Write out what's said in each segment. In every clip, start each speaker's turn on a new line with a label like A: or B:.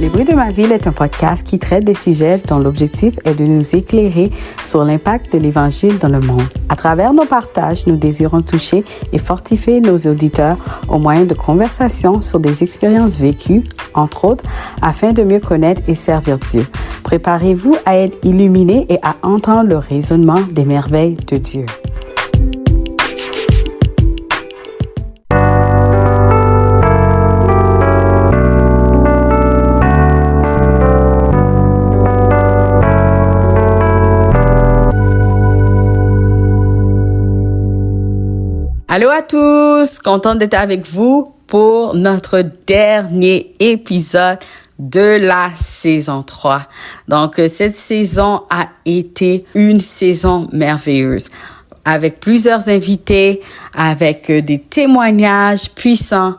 A: Les bruits de ma ville est un podcast qui traite des sujets dont l'objectif est de nous éclairer sur l'impact de l'Évangile dans le monde. À travers nos partages, nous désirons toucher et fortifier nos auditeurs au moyen de conversations sur des expériences vécues, entre autres, afin de mieux connaître et servir Dieu. Préparez-vous à être illuminés et à entendre le raisonnement des merveilles de Dieu. Allô à tous, contente d'être avec vous pour notre dernier épisode de la saison 3. Donc, cette saison a été une saison merveilleuse avec plusieurs invités, avec des témoignages puissants.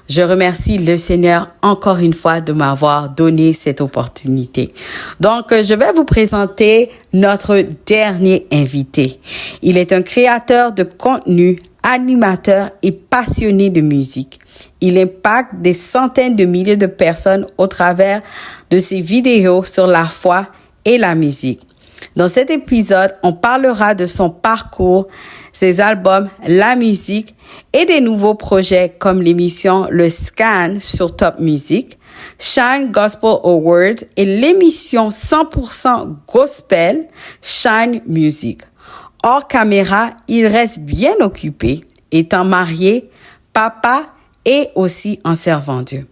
A: Je remercie le Seigneur encore une fois de m'avoir donné cette opportunité. Donc, je vais vous présenter notre dernier invité. Il est un créateur de contenu, animateur et passionné de musique. Il impacte des centaines de milliers de personnes au travers de ses vidéos sur la foi et la musique. Dans cet épisode, on parlera de son parcours, ses albums, la musique et des nouveaux projets comme l'émission Le Scan sur Top Music, Shine Gospel Awards et l'émission 100% Gospel Shine Music. Hors caméra, il reste bien occupé, étant marié, papa et aussi en servant Dieu.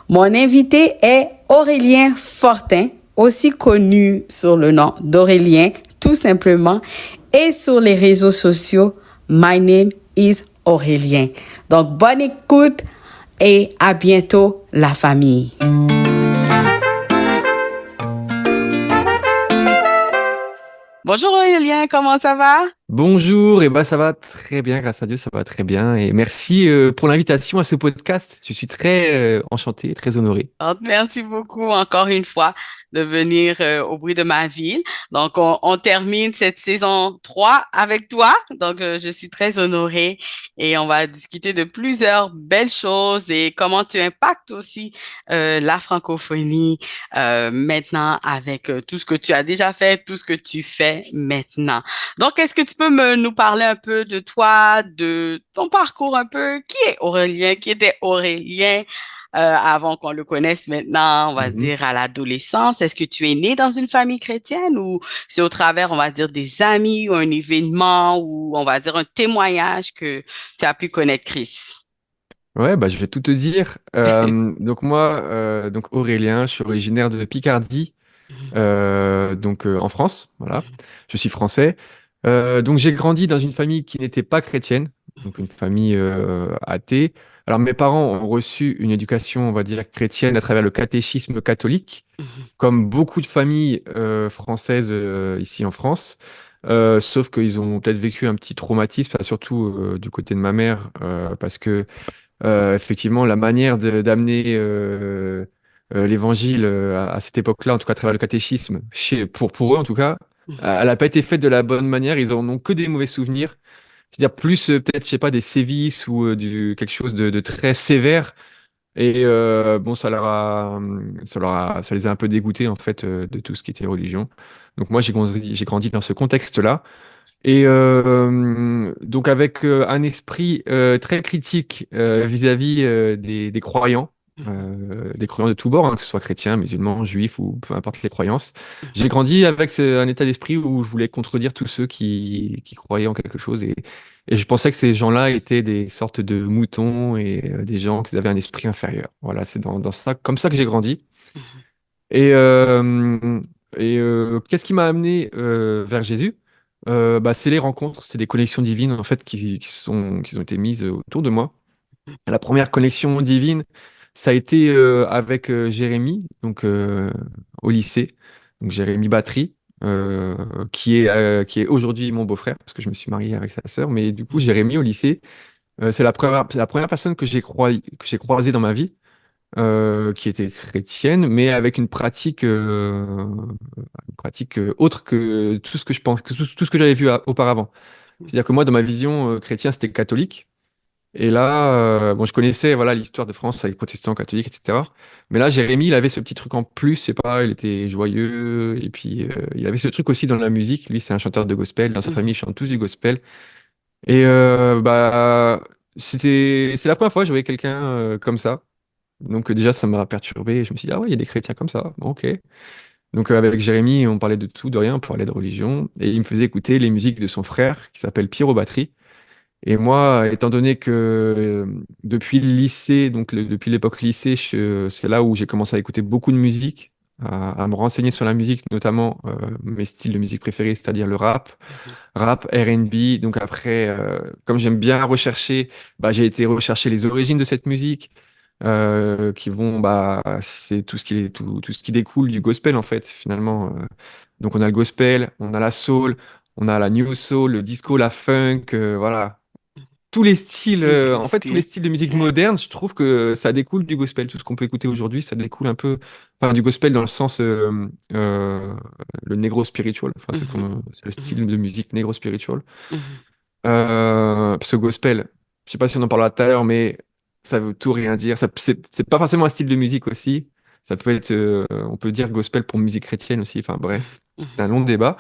A: Mon invité est Aurélien Fortin, aussi connu sous le nom d'Aurélien, tout simplement, et sur les réseaux sociaux, My name is Aurélien. Donc, bonne écoute et à bientôt, la famille. Bonjour Aurélien, comment ça va?
B: Bonjour, et bah ça va très bien, grâce à Dieu, ça va très bien. Et merci pour l'invitation à ce podcast. Je suis très enchanté, très honoré.
A: Donc, merci beaucoup encore une fois de venir au bruit de ma ville. Donc, on termine cette saison 3 avec toi. Donc, je suis très honorée et on va discuter de plusieurs belles choses et comment tu impactes aussi la francophonie maintenant avec tout ce que tu as déjà fait, tout ce que tu fais maintenant. Donc, est-ce que tu peux nous parler un peu de toi, de ton parcours un peu? Qui est Aurélien? Qui était Aurélien? Avant qu'on le connaisse maintenant, on va
B: Mhm.
A: dire à l'adolescence. Est-ce que tu es né dans une famille chrétienne ou c'est au travers, on va dire, des amis ou un événement ou on va dire un témoignage que tu as pu connaître Christ?
B: Ouais, bah je vais tout te dire. Donc moi, donc Aurélien, je suis originaire de Picardie, en France, voilà. Je suis français. Donc j'ai grandi dans une famille qui n'était pas chrétienne, donc une famille athée. Alors mes parents ont reçu une éducation, on va dire, chrétienne à travers le catéchisme catholique, comme beaucoup de familles françaises ici en France. Sauf qu'ils ont peut-être vécu un petit traumatisme, enfin, surtout du côté de ma mère, parce que effectivement la manière d'amener l'évangile à cette époque-là, en tout cas à travers le catéchisme, pour eux en tout cas, elle n'a pas été faite de la bonne manière. Ils en ont que des mauvais souvenirs. C'est-à-dire plus peut-être, je sais pas, des sévices ou quelque chose de très sévère. Et bon, ça les a un peu dégoûtés en fait de tout ce qui était religion. Donc moi, j'ai grandi dans ce contexte-là. Et donc avec un esprit très critique vis-à-vis des croyants de tous bords, hein, que ce soit chrétiens, musulmans, juifs ou peu importe les croyances. J'ai grandi avec un état d'esprit où je voulais contredire tous ceux qui croyaient en quelque chose. Et je pensais que ces gens-là étaient des sortes de moutons et des gens qui avaient un esprit inférieur. Voilà, c'est dans ça, comme ça que j'ai grandi. Et, qu'est-ce qui m'a amené vers Jésus? Bah, c'est les rencontres, c'est des connexions divines en fait qui ont été mises autour de moi. La première connexion divine, ça a été avec Jérémy, donc au lycée, donc Jérémy Battery, qui est aujourd'hui mon beau-frère parce que je me suis marié avec sa sœur. Mais du coup, Jérémy au lycée, c'est la première personne que j'ai croisée dans ma vie qui était chrétienne, mais avec une pratique autre que tout ce que je pense, que tout ce que j'avais vu auparavant. C'est-à-dire que moi, dans ma vision chrétienne, c'était catholique. Et là, bon, je connaissais voilà l'histoire de France avec protestants, catholiques, etc. Mais là, Jérémy, il avait ce petit truc en plus, c'est pas, il était joyeux, et puis il avait ce truc aussi dans la musique. Lui, c'est un chanteur de gospel. Dans sa famille,
A: Mhm.
B: ils chantent tous du gospel. Et bah, c'est la première fois que je voyais quelqu'un comme ça. Donc déjà, ça m'a perturbé. Et je me suis dit, ah ouais, il y a des chrétiens comme ça. Bon, ok. Donc avec Jérémy, on parlait de tout, de rien, on parlait de religion. Et il me faisait écouter les musiques de son frère, qui s'appelle Pierrot Batterie. Et moi, étant donné que depuis le lycée, donc depuis l'époque lycée, c'est là où j'ai commencé à écouter beaucoup de musique, à me renseigner sur la musique, notamment mes styles de musique préférés, c'est-à-dire le
A: Mhm.
B: rap, R&B. Donc après, comme j'aime bien rechercher, bah, j'ai été rechercher les origines de cette musique, qui vont, bah, c'est tout ce qui est, tout ce qui découle du gospel en fait, finalement. Donc on a le gospel, on a la soul, on a la new soul, le disco, la funk, voilà tous les styles,
A: Tous les
B: en fait, tous les
A: styles.
B: styles de musique
A: Ouais.
B: moderne, je trouve que ça découle du gospel. Tout ce qu'on peut écouter aujourd'hui, ça découle un peu, enfin, du gospel dans le sens, le negro spiritual. Enfin,
A: Mhm.
B: c'est le
A: Mhm.
B: style de musique negro spiritual.
A: Mhm.
B: Parce que gospel, je sais pas si on en parlera tout à l'heure, mais ça veut tout rien dire. C'est pas forcément un style de musique aussi. Ça peut être, on peut dire gospel pour musique chrétienne aussi. Enfin, bref, c'est un
A: Mhm.
B: long débat.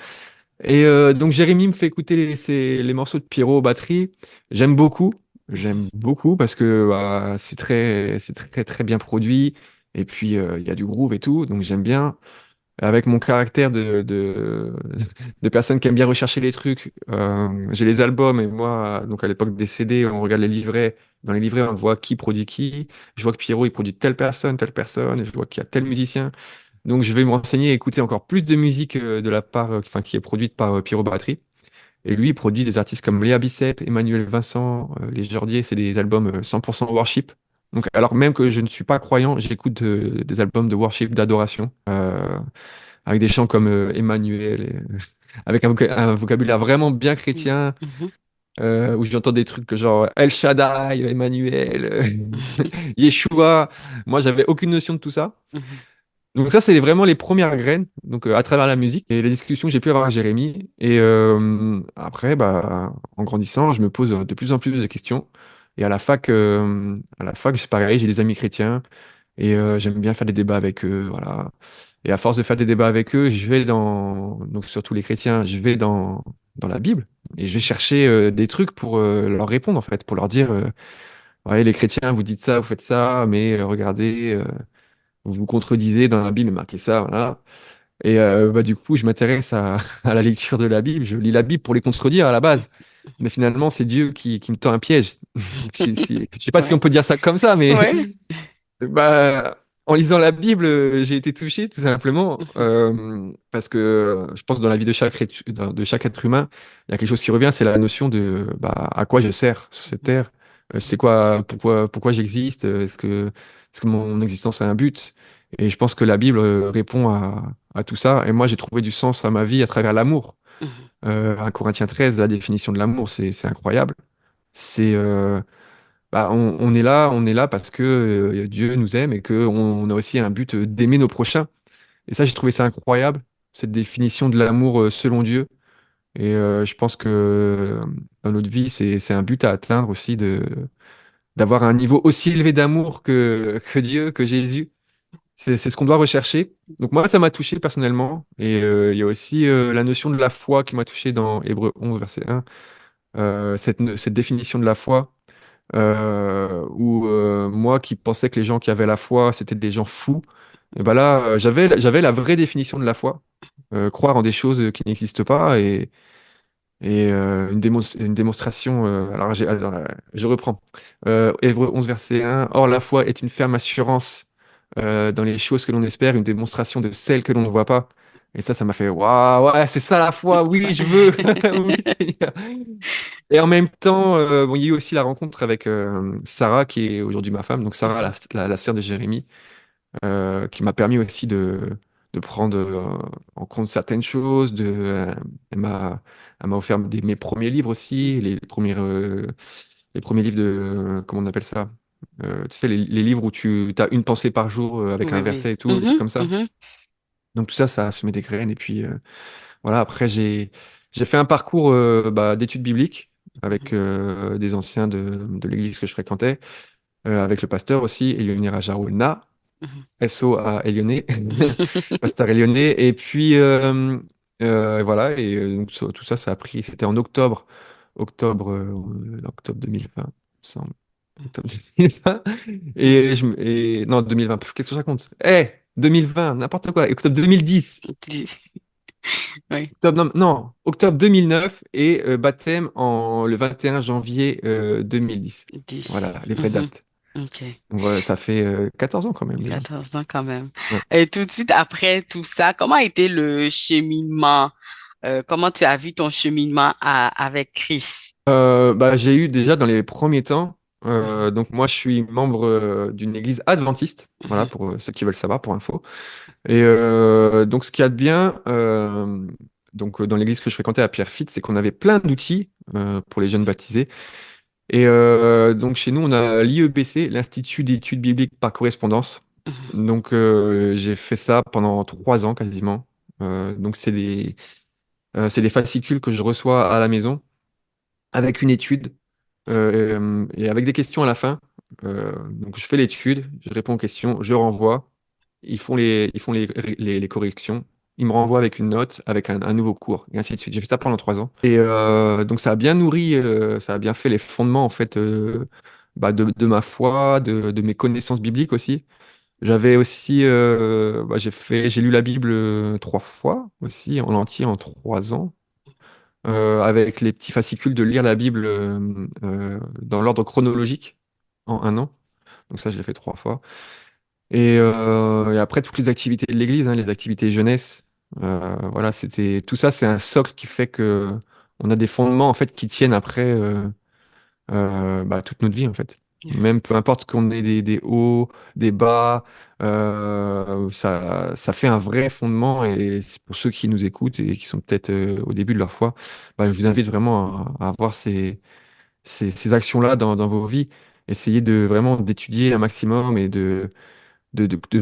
B: Et donc Jérémy me fait écouter les morceaux de Pierrot aux batteries. J'aime beaucoup, j'aime
A: Mhm.
B: beaucoup parce que bah, c'est très très bien produit. Et puis il y a du groove et tout, donc j'aime bien. Avec mon caractère de personne qui aime bien rechercher les trucs, j'ai les albums et moi, donc à l'époque des CD, on regarde les livrets. Dans les livrets, on voit qui produit qui. Je vois que Pierrot, il produit telle personne, et je vois qu'il y a tel musicien. Donc je vais me renseigner et écouter encore plus de musique de la part, enfin qui est produite par Pierrot Battery. Et lui, il produit des artistes comme Léa Bicep, Emmanuel Vincent, Les Jordier, c'est des albums 100% worship. Donc alors même que je ne suis pas croyant, j'écoute des albums de worship, d'adoration, avec des chants comme Emmanuel, avec un vocabulaire vraiment bien
A: Mhm.
B: chrétien,
A: Mhm.
B: où j'entends des trucs genre El Shaddai, Emmanuel, Yeshua. Moi, j'avais aucune notion de tout ça.
A: Mhm.
B: Donc ça, c'est vraiment les premières graines, donc à travers la musique et les discussions que j'ai pu avoir avec Jérémy. Et après, bah, en grandissant, je me pose de plus en plus de questions. Et à la fac, c'est pareil, j'ai des amis chrétiens et j'aime bien faire des débats avec eux, voilà. Et à force de faire des débats avec eux, je vais donc surtout les chrétiens, je vais dans la Bible et je vais chercher des trucs pour leur répondre en fait, pour leur dire, ouais, les chrétiens, vous dites ça, vous faites ça, mais regardez. Vous vous contredisez dans la Bible, il est marqué ça, voilà. Et bah, du coup, je m'intéresse à la lecture de la Bible. Je lis la Bible pour les contredire à la base. Mais finalement, c'est Dieu qui me tend un piège. Je sais pas si on
A: Ouais.
B: peut dire ça comme ça, mais
A: Ouais.
B: bah, en lisant la Bible, j'ai été touché tout simplement parce que je pense que dans la vie de chaque être humain, il y a quelque chose qui revient, c'est la notion de bah, à quoi je sers sur cette terre. C'est quoi, pourquoi j'existe? Est-ce que mon existence a un but? Et je pense que la Bible répond à tout ça. Et moi, j'ai trouvé du sens à ma vie à travers l'amour.
A: Mhm.
B: 1 Corinthiens 13, la définition de l'amour, c'est incroyable. C'est bah, on est là parce que Dieu nous aime et que on a aussi un but d'aimer nos prochains. Et ça, j'ai trouvé ça incroyable, cette définition de l'amour selon Dieu. Et je pense que dans notre vie, c'est un but à atteindre aussi d'avoir un niveau aussi élevé d'amour que Dieu, que Jésus. C'est ce qu'on doit rechercher. Donc moi, ça m'a touché personnellement. Et il y a aussi la notion de la foi qui m'a touché dans Hébreux 11, verset 1. Cette définition de la foi où moi qui pensais que les gens qui avaient la foi, c'était des gens fous, et ben là, j'avais la vraie définition de la foi. Croire en des choses qui n'existent pas et une démonstration. Je reprends. Hébreux 11, verset 1. Or, la foi est une ferme assurance dans les choses que l'on espère, une démonstration de celles que l'on ne voit pas. Et ça m'a fait waouh, ouais, c'est ça la foi, oui, je veux, oui, Seigneur. Et en même temps, bon, il y a eu aussi la rencontre avec Sarah, qui est aujourd'hui ma femme, donc Sarah,
A: Mhm.
B: la sœur de Jérémie, qui m'a permis aussi de prendre en compte certaines choses. Elle m'a offert mes premiers livres aussi, les premiers livres de, comment on appelle ça? Tu sais, les livres où tu as une pensée par jour avec un
A: Oui, oui.
B: verset et tout, des trucs
A: Mhm.
B: comme ça.
A: Mhm.
B: Donc tout ça, ça a semé des graines. Et puis voilà, après, j'ai fait un parcours bah, d'études bibliques. avec des anciens de l'église que je fréquentais, avec le pasteur aussi, Elionira Jarouna,
A: Mhm.
B: SO à Élionné, pasteur Élionné. Et puis, voilà, et donc, tout ça, ça a pris, c'était en octobre 2020, il me semble. Octobre 2020. Non, 2020, qu'est-ce que je raconte? 2020, n'importe quoi, octobre 2010.
A: Oui,
B: Non, octobre 2009 et baptême le 21 janvier 2010.
A: 10.
B: Voilà, les vraies
A: Mhm.
B: dates.
A: OK.
B: Donc voilà, ça fait 14 ans quand même déjà.
A: 14 ans quand même.
B: Ouais.
A: Et tout de suite après tout ça, comment a été le cheminement? Comment tu as vu ton cheminement avec Chris?
B: Bah, j'ai eu déjà dans les premiers temps,
A: Mhm.
B: donc moi je suis membre d'une église adventiste, voilà
A: Mhm.
B: pour ceux qui veulent savoir, pour info. Et donc ce qu'il y a de bien, dans l'église que je fréquentais à Pierrefitte, c'est qu'on avait plein d'outils pour les jeunes baptisés. Et donc chez nous, on a l'IEBC, l'Institut d'études bibliques par correspondance.
A: Mhm.
B: Donc j'ai fait ça pendant 3 ans quasiment. Donc c'est des fascicules que je reçois à la maison avec une étude et avec des questions à la fin. Donc je fais l'étude, je réponds aux questions, je renvoie. Ils font les corrections. Ils me renvoient avec une note, avec un nouveau cours, et ainsi de suite. J'ai fait ça pendant 3 ans. Et donc ça a bien nourri, ça a bien fait les fondements en fait de ma foi, de mes connaissances bibliques aussi. J'avais aussi, j'ai lu la Bible 3 fois aussi, en entier en 3 ans, avec les petits fascicules de lire la Bible dans l'ordre chronologique en un an. Donc ça, je l'ai fait 3 fois. Et après, toutes les activités de l'Église, hein, les activités jeunesse, voilà, tout ça, c'est un socle qui fait que on a des fondements en fait qui tiennent après toute notre vie en fait. Même peu importe qu'on ait des hauts, des bas, ça fait un vrai fondement. Et c'est pour ceux qui nous écoutent et qui sont peut-être au début de leur foi, je vous invite vraiment à avoir ces actions-là dans vos vies. Essayez de vraiment d'étudier un maximum et de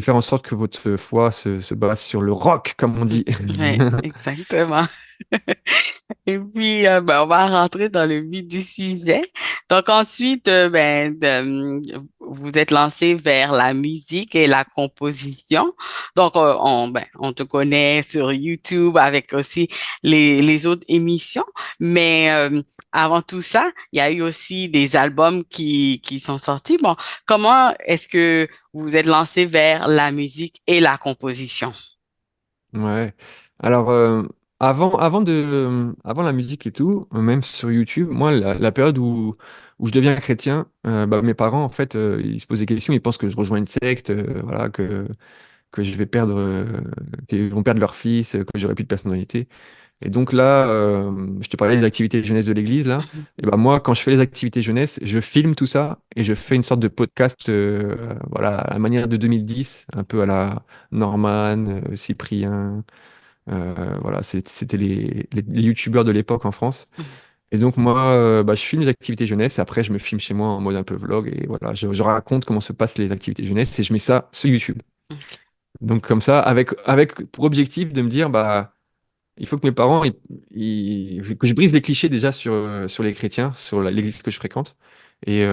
B: faire en sorte que votre foi se base sur le roc, comme on dit.
A: Oui, exactement. Et puis, on va rentrer dans le vif du sujet. Donc ensuite, vous êtes lancé vers la musique et la composition. Donc, on te connaît sur YouTube avec aussi les autres émissions. Mais avant tout ça, il y a eu aussi des albums qui sont sortis. Bon, comment est-ce que vous vous êtes lancé vers la musique et la composition?
B: Ouais. Alors, avant la musique et tout, même sur YouTube, moi, la période où je deviens chrétien, mes parents, en fait, ils se posent des questions, ils pensent que je rejoins une secte, voilà, que je vais perdre, qu'ils vont perdre leur fils, que j'aurai plus de personnalité. Et donc là, je te parlais des activités jeunesse de l'église, là. Et ben moi, quand je fais les activités jeunesse, je filme tout ça et je fais une sorte de podcast, voilà, à la manière de 2010, un peu à la Norman, Cyprien. Voilà, c'était les youtubeurs de l'époque en France. Et donc moi, je filme les activités jeunesse et après je me filme chez moi en mode un peu vlog et voilà, je raconte comment se passent les activités jeunesse et je mets ça sur YouTube. Donc comme ça, avec pour objectif de me dire, il faut que mes parents, que je brise les clichés déjà sur les chrétiens, sur l'église que je fréquente. Et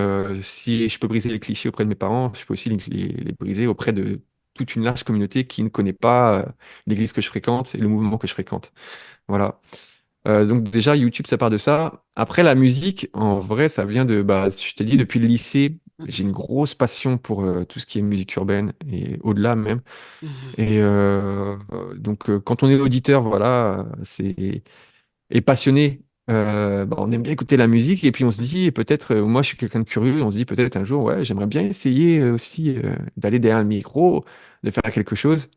B: si je peux briser les clichés auprès de mes parents, je peux aussi les briser auprès de toute une large communauté qui ne connaît pas l'église que je fréquente et le mouvement que je fréquente. Voilà. Donc déjà, YouTube, ça part de ça. Après, la musique, en vrai, ça vient je t'ai dit, depuis le lycée, j'ai une grosse passion pour tout ce qui est musique urbaine et au-delà même. Et quand on est auditeur, voilà, et passionné, on aime bien écouter la musique et puis on se dit peut-être, moi je suis quelqu'un de curieux, on se dit peut-être un jour, ouais, j'aimerais bien essayer aussi d'aller derrière le micro, de faire quelque chose.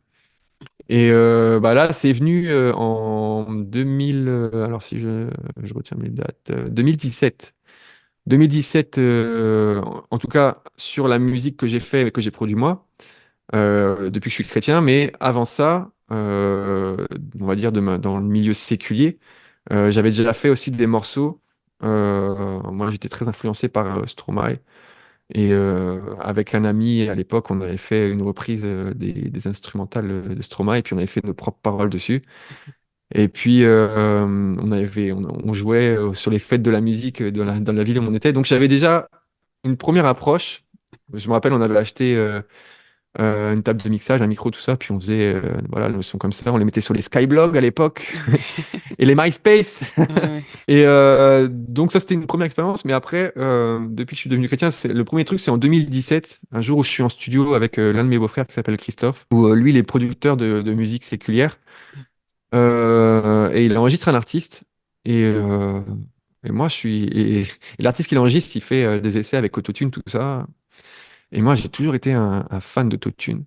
B: Et là, c'est venu en 2000, alors si je retiens mes dates, 2017. 2017, en tout cas sur la musique que j'ai fait, que j'ai produit moi depuis que je suis chrétien, mais avant ça, on va dire dans le milieu séculier, j'avais déjà fait aussi des morceaux. Moi, j'étais très influencé par Stromae. Et avec un ami à l'époque, on avait fait une reprise des instrumentales de Stromae, et puis on avait fait nos propres paroles dessus. Et puis, on jouait sur les fêtes de la musique dans la ville où on était. Donc, j'avais déjà une première approche. Je me rappelle, on avait acheté une table de mixage, un micro, tout ça. Puis, on faisait voilà, le son comme ça. On les mettait sur les Skyblog à l'époque et les MySpace.
A: Ouais, ouais.
B: Et donc, ça, c'était une première expérience. Mais après, depuis que je suis devenu chrétien, le premier truc, c'est en 2017, un jour où je suis en studio avec l'un de mes beaux-frères qui s'appelle Christophe, où lui, il est producteur de musique séculière. Et il enregistre un artiste. Et, euh, et moi, je suis. Et l'artiste qu'il enregistre, il fait des essais avec Autotune, tout ça. Et moi, j'ai toujours été un fan d'Autotune.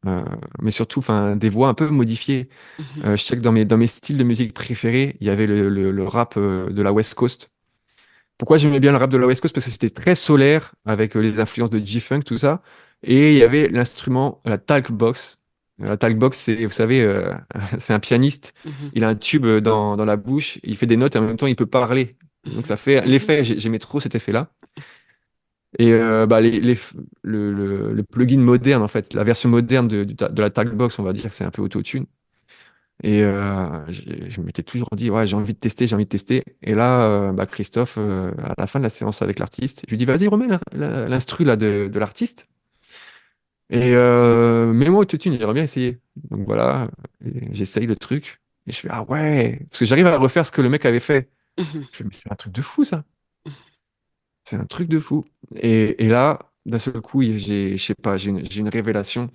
B: Euh, mais surtout, enfin, des voix un peu modifiées.
A: Mhm,
B: Je sais que dans mes styles de musique préférés, il y avait le rap de la West Coast. Pourquoi j'aimais bien le rap de la West Coast? Parce que c'était très solaire, avec les influences de G-Funk, tout ça. Et il y avait l'instrument, la talk box. La talk box, c'est, vous savez, c'est un pianiste.
A: mhm,
B: Il a un tube dans la bouche, il fait des notes et en même temps il peut parler. Donc
A: mhm,
B: ça fait
A: mhm,
B: l'effet, j'aimais trop cet effet-là. Et bah, le plugin moderne, en fait, la version moderne de la talk box, on va dire, c'est un peu autotune. Et je m'étais toujours dit, ouais, j'ai envie de tester, j'ai envie de tester. Et là, bah, Christophe, à la fin de la séance avec l'artiste, je lui dis, vas-y, remets l'instru là, de l'artiste. Et mets-moi autotune, j'aimerais bien essayer. Donc voilà, et j'essaye le truc. Et je fais, ah ouais, parce que j'arrive à refaire ce que le mec avait fait.
A: mhm,
B: Je fais, mais c'est un truc de fou, ça. C'est un truc de fou. Et là, d'un seul coup, je sais pas, j'ai une révélation.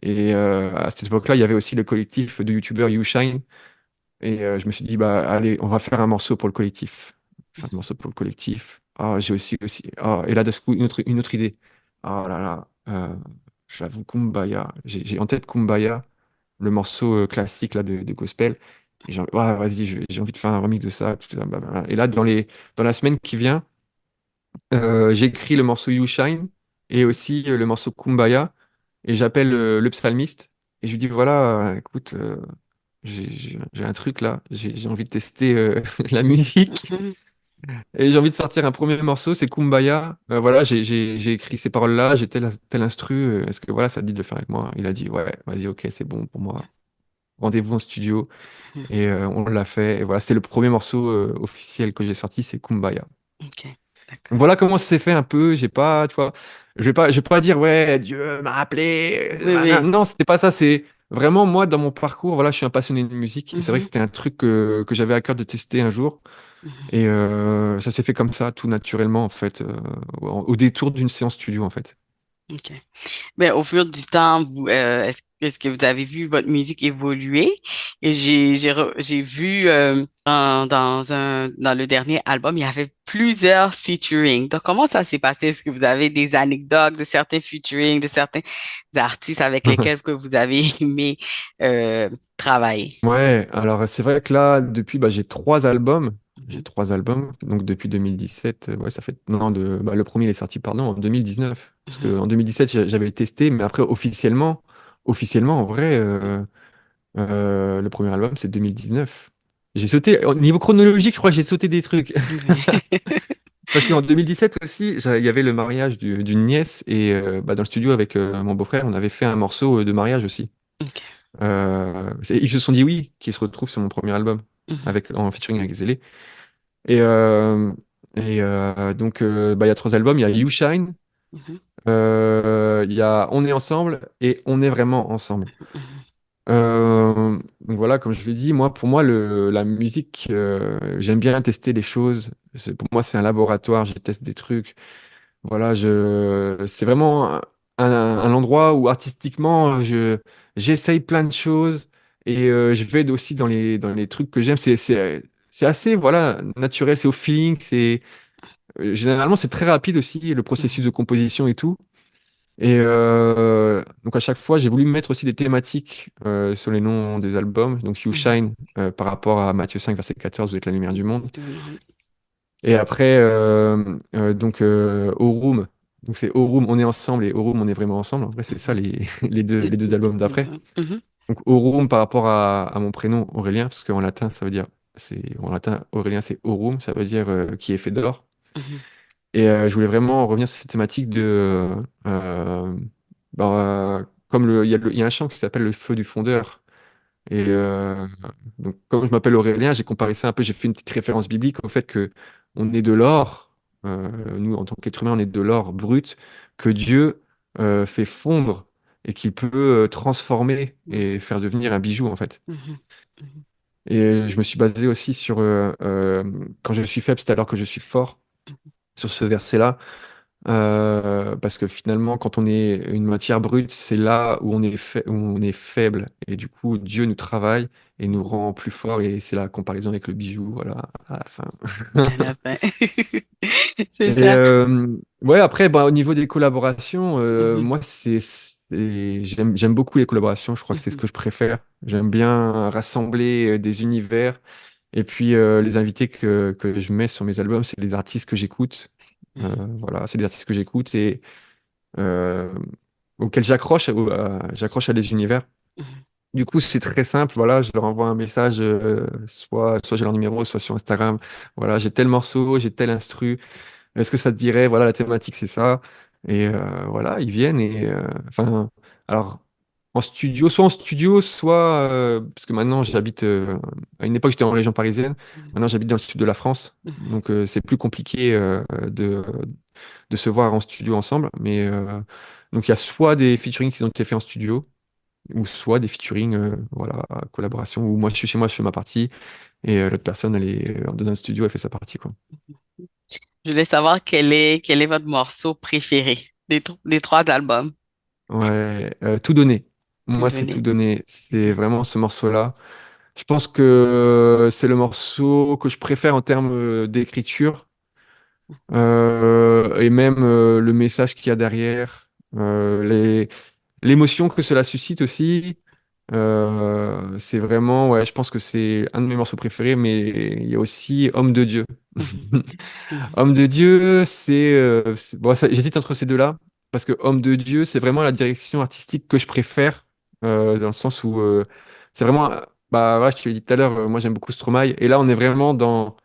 B: Et à cette époque-là, il y avait aussi le collectif de youtubeurs YouShine. Et je me suis dit, bah, allez, on va faire un morceau pour le collectif. Faire un morceau pour le collectif. Ah, j'ai aussi. Ah, et là, d'un coup, une autre idée. Ah là là, j'avoue, Kumbaya. J'ai en tête Kumbaya, le morceau classique là, de gospel. Et ouais, vas-y, j'ai envie de faire un remix de ça. Tout ça, blablabla. Et là, dans la semaine qui vient, j'écris le morceau You Shine et aussi le morceau Kumbaya. Et j'appelle le psalmiste. Et je lui dis, voilà, écoute. J'ai un truc là, j'ai envie de tester la musique
A: mhm.
B: et j'ai envie de sortir un premier morceau, c'est Kumbaya. Voilà, j'ai écrit ces paroles-là, j'ai tel instru, est-ce que voilà, ça te dit de le faire avec moi? Il a dit ouais, vas-y, ok, c'est bon pour moi. Rendez-vous en studio et on l'a fait. Et voilà, c'est le premier morceau officiel que j'ai sorti, c'est Kumbaya.
A: Ok,
B: Donc
A: d'accord.
B: voilà comment ça s'est fait un peu. J'ai pas, tu vois, je vais pas dire ouais, Dieu m'a appelé.
A: Oui, oui.
B: Non, c'était pas ça. C'est vraiment moi dans mon parcours. Voilà, je suis un passionné de musique et c'est vrai que
A: Mhm,
B: c'était un truc que j'avais à cœur de tester un jour.
A: mhm.
B: Et ça s'est fait comme ça, tout naturellement en fait, au détour d'une séance studio en fait.
A: Ok. Ben, au fur du temps, est-ce que vous avez vu votre musique évoluer? Et j'ai vu dans le dernier album, il y avait plusieurs featuring. Donc, comment ça s'est passé? Est-ce que vous avez des anecdotes de certains featuring, de certains artistes avec lesquels que vous avez aimé euh, travailler?
B: Ouais, alors c'est vrai que là, depuis, bah, j'ai trois albums. J'ai
A: Mhm,
B: trois albums. Donc depuis 2017, ouais, ça fait. Non, le premier il est sorti, pardon, en 2019. Parce
A: mhm,
B: qu'en 2017, j'avais testé, mais après, officiellement, en vrai, le premier album, c'est 2019. J'ai sauté, au niveau chronologique, je crois que j'ai sauté des trucs.
A: oui.
B: Parce qu'en 2017 aussi, il y avait le mariage d'une nièce et bah, dans le studio avec mon beau-frère, on avait fait un morceau de mariage aussi.
A: Ok.
B: Ils se sont dit oui, qui se retrouve sur mon premier album
A: Mhm,
B: en featuring avec Zélé. Et, donc, bah, il y a trois albums. Il y a You Shine,
A: mhm,
B: il y a On est ensemble et On est vraiment ensemble.
A: mhm,
B: Donc voilà, comme je l'ai dit, moi, pour moi, la musique, j'aime bien tester des choses. Pour moi, c'est un laboratoire, je teste des trucs. Voilà, c'est vraiment un endroit où artistiquement, j'essaye plein de choses et je vais aussi dans les trucs que j'aime. C'est assez, voilà, naturel, c'est au feeling. Généralement, c'est très rapide aussi, le processus
A: mhm,
B: de composition et tout. Et donc à chaque fois, j'ai voulu mettre aussi des thématiques sur les noms des albums. Donc You
A: mhm,
B: Shine par rapport à Matthieu 5, verset 14, vous êtes la lumière du monde.
A: mhm.
B: Et après, donc Au Room. Donc c'est Au Room, on est ensemble et Au Room, on est vraiment ensemble. En vrai, c'est ça
A: Mhm.
B: les deux albums d'après.
A: Mhm.
B: Donc Au Room par rapport à mon prénom Aurélien, parce qu'en latin, ça veut dire, en latin, Aurélien, c'est Aurum, ça veut dire qui est fait d'or.
A: Mhm.
B: Et je voulais vraiment revenir sur cette thématique de. Bah, comme il y a un chant qui s'appelle Le feu du fondeur. Et donc, comme je m'appelle Aurélien, j'ai comparé ça un peu, j'ai fait une petite référence biblique au fait que on est de l'or, nous, en tant qu'être humain, on est de l'or brut que Dieu fait fondre et qu'il peut transformer et faire devenir un bijou, en fait.
A: Mhm, mhm,
B: Et je me suis basé aussi sur quand je suis faible, c'est alors que je suis fort, sur ce verset-là. Parce que finalement, quand on est une matière brute, c'est là où où on est faible. Et du coup, Dieu nous travaille et nous rend plus forts. Et c'est la comparaison avec le bijou, voilà, à la fin.
A: à la fin. C'est
B: Et
A: ça.
B: ouais, après, bah, au niveau des collaborations,
A: Mhm,
B: moi, j'aime beaucoup les collaborations. Je crois que c'est ce
A: mhm,
B: que je préfère. J'aime bien rassembler des univers. Et puis, les invités que je mets sur mes albums, c'est les artistes que j'écoute.
A: mhm,
B: Voilà, c'est des artistes que j'écoute et euh, auxquels j'accroche à des univers.
A: mhm,
B: Du coup, c'est très simple. Voilà, je leur envoie un message, soit j'ai leur numéro, soit sur Instagram. Voilà, j'ai tel morceau, j'ai tel instru. Est-ce que ça te dirait? Voilà, la thématique, c'est ça. Et voilà, ils viennent et enfin, alors soit en studio, soit parce que maintenant j'habite. À une époque, j'étais en région parisienne.
A: mhm,
B: Maintenant, j'habite dans le sud de la France.
A: mhm,
B: Donc, c'est plus compliqué de se voir en studio ensemble. Mais donc, il y a soit des featuring qui ont été faits en studio, ou soit des featuring, voilà, collaboration, où moi je suis chez moi, je fais ma partie, et l'autre personne, elle est dans un studio, elle fait sa partie, quoi.
A: mhm. Je voulais savoir quel est votre morceau préféré des trois albums.
B: Ouais, tout donné.
A: Tout
B: Moi, c'est tout
A: donné.
B: donné. C'est
A: Mhm,
B: vraiment ce morceau-là. Je pense que c'est le morceau que je préfère en termes d'écriture, et même le message qu'il y a derrière, l'émotion que cela suscite aussi. C'est vraiment, ouais, je pense que c'est un de mes morceaux préférés, mais il y a aussi Homme de Dieu.
A: mhm, mhm,
B: Homme de Dieu, bon, j'hésite entre ces deux-là, parce que Homme de Dieu, c'est vraiment la direction artistique que je préfère, dans le sens où c'est vraiment, bah, voilà, je te l'ai dit tout à l'heure, moi j'aime beaucoup Stromae, et là on est vraiment dans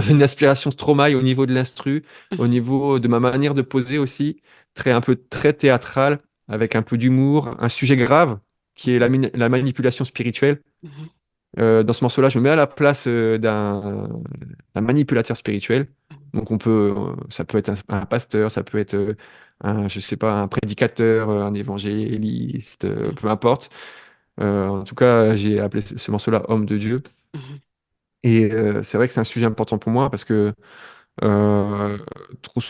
B: une aspiration Stromae au niveau de l'instru, au niveau de ma manière de poser aussi, un peu très théâtral, avec un peu d'humour, un sujet grave, qui est la manipulation spirituelle.
A: mhm,
B: Dans ce morceau-là, je me mets à la place d'un manipulateur spirituel. Donc ça peut être un pasteur, ça peut être je sais pas, un prédicateur, un évangéliste, peu importe. En tout cas, j'ai appelé ce morceau-là Homme de Dieu.
A: mhm,
B: Et c'est vrai que c'est un sujet important pour moi parce que euh,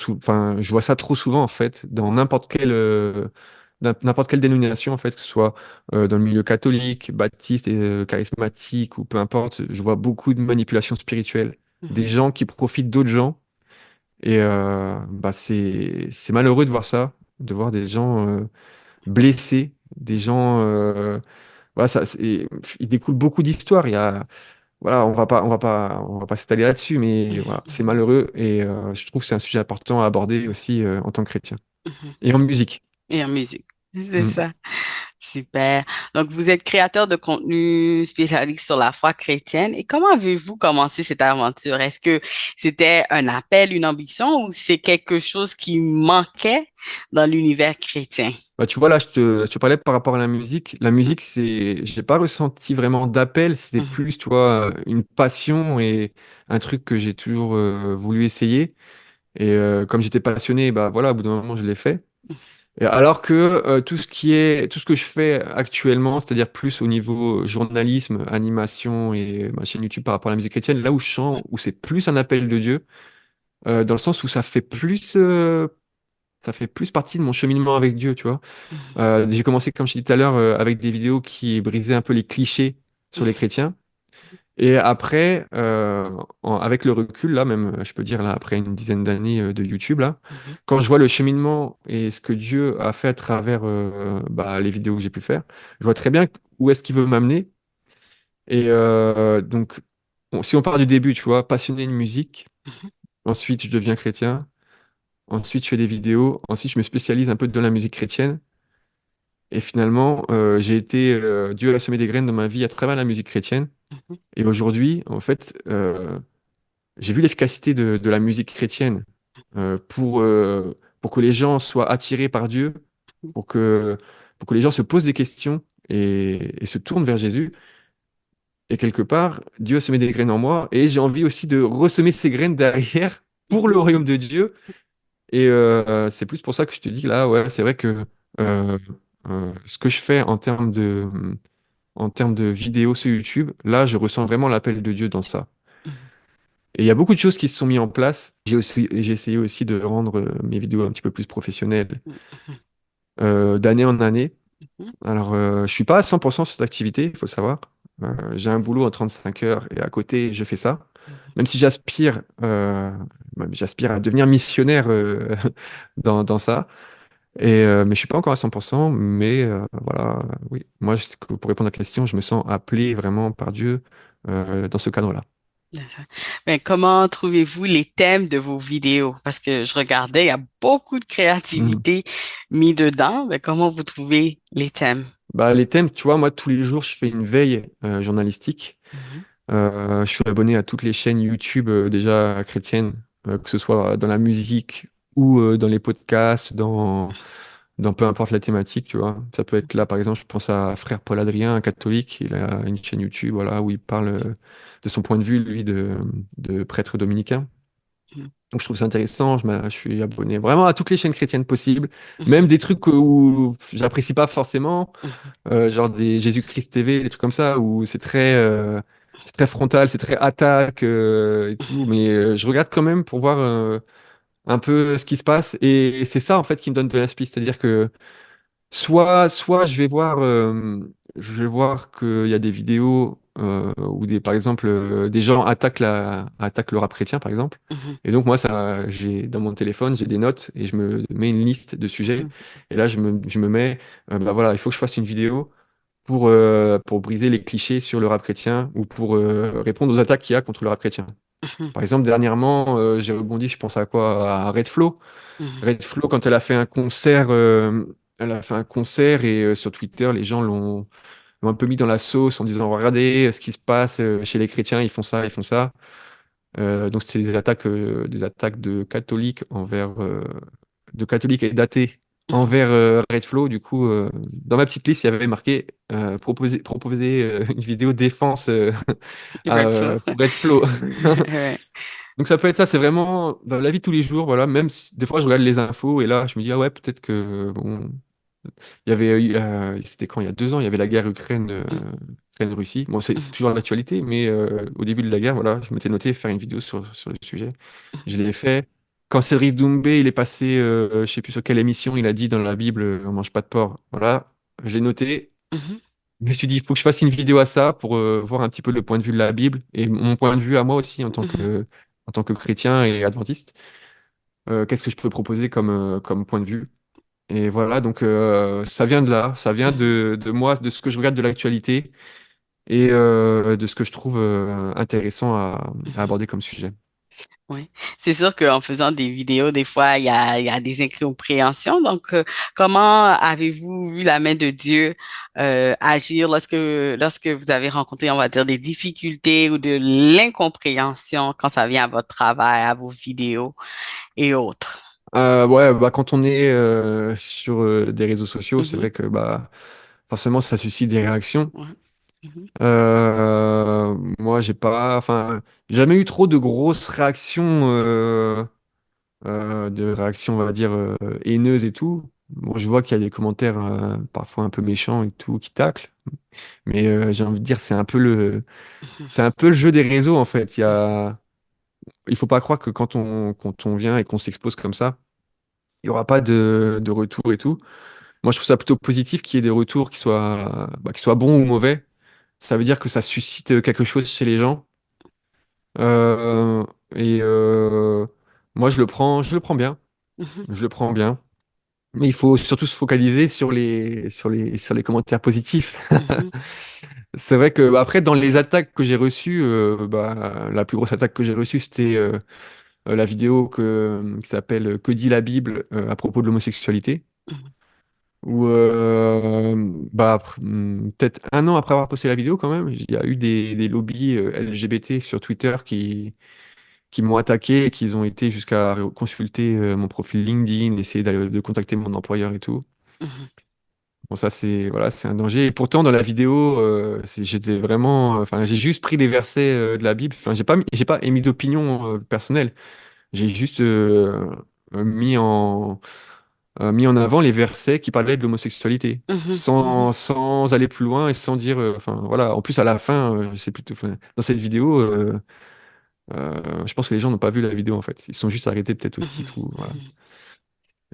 B: enfin, je vois ça trop souvent en fait dans n'importe quelle dénomination en fait, que ce soit dans le milieu catholique, baptiste et charismatique ou peu importe. Je vois beaucoup de manipulation spirituelle, des
A: mhm,
B: gens qui profitent d'autres gens et bah c'est malheureux de voir ça, de voir des gens blessés, des gens voilà il découle beaucoup d'histoires. Il y a voilà, on va pas s'étaler là-dessus, mais
A: mhm,
B: voilà, c'est
A: mhm,
B: malheureux et je trouve que c'est un sujet important à aborder aussi en tant que chrétien.
A: mhm.
B: Et en musique.
A: Et en musique. C'est
B: Mm.
A: ça. Super. Donc, vous êtes créateur de contenu spécialiste sur la foi chrétienne. Et comment avez-vous commencé cette aventure? Est-ce que c'était un appel, une ambition ou c'est quelque chose qui manquait dans l'univers chrétien?
B: Bah, tu vois, là, je te parlais par rapport à la musique. La musique, j'ai pas ressenti vraiment d'appel, c'était
A: Mhm,
B: plus, tu vois, une passion et un truc que j'ai toujours voulu essayer. Et comme j'étais passionné, bah voilà, au bout d'un moment, je l'ai fait. Et alors que tout ce que je fais actuellement, c'est-à-dire plus au niveau journalisme, animation et ma chaîne YouTube par rapport à la musique chrétienne, là où je sens, où c'est plus un appel de Dieu, dans le sens où ça fait plus partie de mon cheminement avec Dieu, tu vois.
A: mhm,
B: J'ai commencé, comme je t'ai dit tout à l'heure, avec des vidéos qui brisaient un peu les clichés sur les
A: mhm,
B: chrétiens. Et après, avec le recul, là, même, je peux dire, là, après une dizaine d'années de YouTube, là,
A: mhm,
B: quand je vois le cheminement et ce que Dieu a fait à travers bah, les vidéos que j'ai pu faire, je vois très bien où est-ce qu'il veut m'amener. Et donc, si on part du début, tu vois, passionné de musique,
A: mhm,
B: ensuite je deviens chrétien, ensuite je fais des vidéos, ensuite je me spécialise un peu dans la musique chrétienne. Et finalement, Dieu a semé des graines dans ma vie à travers la musique chrétienne.
A: mhm,
B: Et aujourd'hui, en fait, j'ai vu l'efficacité de la musique chrétienne pour que les gens soient attirés par Dieu, pour que, pour que les gens se posent des questions et se tourne vers Jésus. Et quelque part, Dieu a semé des graines en moi et j'ai envie aussi de ressemer ces graines derrière pour le
A: Mhm.
B: royaume de Dieu. Et c'est plus pour ça que je te dis là, ouais, c'est vrai que euh, ce que je fais en termes de vidéos sur YouTube, là, je ressens vraiment l'appel de Dieu dans ça.
A: Mhm.
B: Et il y a beaucoup de choses qui se sont mises en place. J'ai essayé aussi de rendre mes vidéos un petit peu plus professionnelles
A: Mhm.
B: d'année en année.
A: Mhm.
B: Alors, je suis pas à 100% sur cette activité, il faut savoir. J'ai un boulot en 35 heures et à côté, je fais ça. Même si j'aspire à devenir missionnaire dans ça. Mais je suis pas encore à 100%. Mais voilà, oui. Moi, pour répondre à la question, je me sens appelé vraiment par Dieu dans ce cadre-là.
A: D'accord. Mais comment trouvez-vous les thèmes de vos vidéos? Parce que je regardais, il y a beaucoup de
B: Mhm.
A: créativité mis dedans. Mais comment vous trouvez les thèmes?
B: Bah, les thèmes, tu vois, moi, tous les jours, je fais une veille journalistique.
A: Mhm.
B: Je suis abonné à toutes les chaînes YouTube déjà chrétiennes, que ce soit dans la musique ou dans les podcasts, dans peu importe la thématique, tu vois. Ça peut être là, par exemple, je pense à Frère Paul Adrien, un catholique, il a une chaîne YouTube, voilà, où il parle de son point de vue, lui, de prêtre dominicain.
A: Mhm.
B: Donc je trouve ça intéressant, je suis abonné vraiment à toutes les chaînes chrétiennes possibles, même
A: Mhm.
B: des trucs où j'apprécie pas forcément,
A: Mhm.
B: genre des Jésus-Christ TV, des trucs comme ça, où c'est très frontal, c'est très attaque et tout, mais je regarde quand même pour voir un peu ce qui se passe, et c'est ça en fait qui me donne de l'inspiration, c'est-à-dire que soit je vais voir qu'il y a des vidéos où par exemple, des gens attaquent le rap chrétien, par exemple.
A: Mhm.
B: Et donc, moi, dans mon téléphone, j'ai des notes et je me mets une liste de sujets.
A: Mhm.
B: Et là, je me mets, bah voilà, il faut que je fasse une vidéo pour briser les clichés sur le rap chrétien ou pour répondre aux attaques qu'il y a contre le rap chrétien.
A: Mhm.
B: Par exemple, dernièrement, j'ai rebondi, je pense à quoi? À Red Flow.
A: Mhm.
B: Red Flow, quand elle a fait un concert et sur Twitter, les gens l'ont un peu mis dans la sauce en disant, regardez ce qui se passe chez les chrétiens, ils font ça, ils font ça. Donc c'était des attaques de catholiques et d'athées
A: Mhm.
B: envers Red Flow. Du coup, dans ma petite liste, il y avait marqué proposer une vidéo défense
A: Red Flow.
B: pour Red Flow.
A: Ouais.
B: Donc ça peut être ça, c'est vraiment dans la vie de tous les jours, voilà. Même si, des fois je regarde les infos et là je me dis ah ouais peut-être que bon, il y avait c'était quand il y a 2 ans il y avait la guerre
A: Mhm.
B: Ukraine-Russie. Bon c'est
A: Mhm.
B: toujours d'actualité, mais au début de la guerre voilà je m'étais noté faire une vidéo sur le sujet. Je l'ai fait. Quand Cédric Doumbé il est passé, je sais plus sur quelle émission il a dit dans la Bible on mange pas de porc. Voilà, j'ai noté.
A: Mhm.
B: Je me suis dit, il faut que je fasse une vidéo à ça pour voir un petit peu le point de vue de la Bible et mon point de vue à moi aussi
A: Mhm.
B: en tant que chrétien et adventiste. Qu'est-ce que je peux proposer comme point de vue? Et voilà, donc ça vient de là, ça vient
A: Mhm.
B: de moi, de ce que je regarde de l'actualité et de ce que je trouve intéressant à
A: Mhm.
B: aborder comme sujet.
A: Oui, c'est sûr qu'en faisant des vidéos, des fois, il y a des incompréhensions. Donc, comment avez-vous vu la main de Dieu agir lorsque vous avez rencontré, on va dire, des difficultés ou de l'incompréhension quand ça vient à votre travail, à vos vidéos et autres?
B: Ouais, bah, quand on est sur des réseaux sociaux, c'est
A: Mhm.
B: vrai que bah, forcément ça suscite des réactions.
A: Ouais. Mhm.
B: Moi, j'ai jamais eu trop de grosses réactions, on va dire, haineuses et tout. Bon, je vois qu'il y a des commentaires parfois un peu méchants et tout qui taclent, mais j'ai envie de dire,
A: Mhm.
B: c'est un peu le jeu des réseaux en fait. Il faut pas croire que quand on vient et qu'on s'expose comme ça, il y aura pas de retour et tout. Moi, je trouve ça plutôt positif qu'il y ait des retours qui soient bons ou mauvais. Ça veut dire que ça suscite quelque chose chez les gens. Euh, et moi, je le prends bien.
A: Mhm.
B: Je le prends bien. Mais il faut surtout se focaliser sur les commentaires positifs.
A: Mhm.
B: C'est vrai que bah, après, dans les attaques que j'ai reçues, bah, la plus grosse attaque que j'ai reçue, c'était la vidéo qui s'appelle Que dit la Bible à propos de l'homosexualité.
A: Mhm.
B: Où, peut-être un an après avoir posté la vidéo, quand même, il y a eu des lobbies LGBT sur Twitter qui m'ont attaqué et qui ont été jusqu'à consulter mon profil LinkedIn, essayer de contacter mon employeur et tout.
A: Mhm.
B: Bon, ça, c'est voilà, c'est un danger. Et pourtant, dans la vidéo, j'étais vraiment, enfin, j'ai juste pris les versets de la Bible. Enfin, j'ai pas émis d'opinion personnelle. J'ai juste mis en avant les versets qui parlaient de l'homosexualité,
A: Mhm, mhm,
B: sans aller plus loin et sans dire, enfin, voilà. En plus, à la fin, c'est plutôt, enfin, dans cette vidéo, je pense que les gens n'ont pas vu la vidéo en fait. Ils se sont juste arrêtés peut-être au
A: mhm,
B: titre ou voilà.
A: mhm,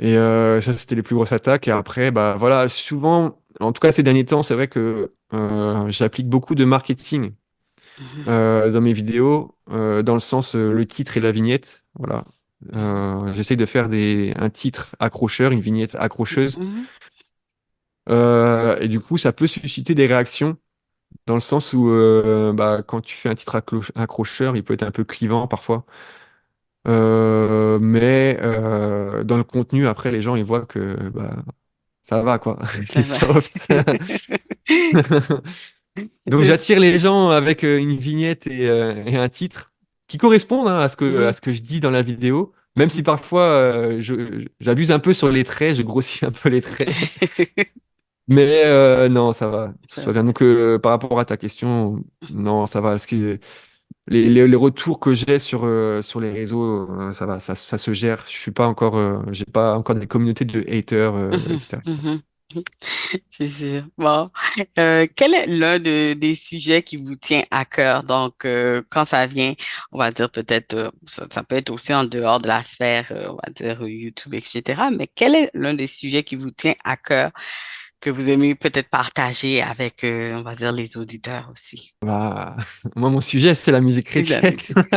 B: Et ça, c'était les plus grosses attaques. Et après, bah voilà, souvent, en tout cas ces derniers temps, c'est vrai que j'applique beaucoup de marketing
A: mhm,
B: dans mes vidéos, dans le sens le titre et la vignette. Voilà. J'essaye de faire un titre accrocheur, une vignette accrocheuse.
A: mhm,
B: Et du coup, ça peut susciter des réactions, dans le sens où bah, quand tu fais un titre accrocheur, il peut être un peu clivant parfois. Mais dans le contenu, après, les gens, ils voient que bah, ça va, quoi. C'est
A: ça va.
B: soft. Donc
A: C'est-
B: j'attire les gens avec une vignette et un titre qui correspondent hein, à
A: mhm,
B: ce que je dis dans la vidéo, même si
A: mhm.
B: parfois j'abuse un peu sur les traits, je grossis un peu les traits. Mais non, ça va, tout
A: Ça
B: va
A: va.
B: bien. Donc par rapport à ta question, non, ça va. Les retours que j'ai sur les réseaux, ça va, ça se gère. Je suis pas encore, j'ai pas encore des communautés de haters,
A: Mhm,
B: etc.
A: mhm. C'est sûr. Bon, quel est des sujets qui vous tient à cœur? Donc, quand ça vient, on va dire peut-être, ça peut être aussi en dehors de la sphère, on va dire YouTube, etc. Mais quel est l'un des sujets qui vous tient à cœur que vous aimez peut-être partager avec, on va dire, les auditeurs aussi?
B: Bah, moi, mon sujet, c'est la musique
A: La
B: chrétienne.
A: musique.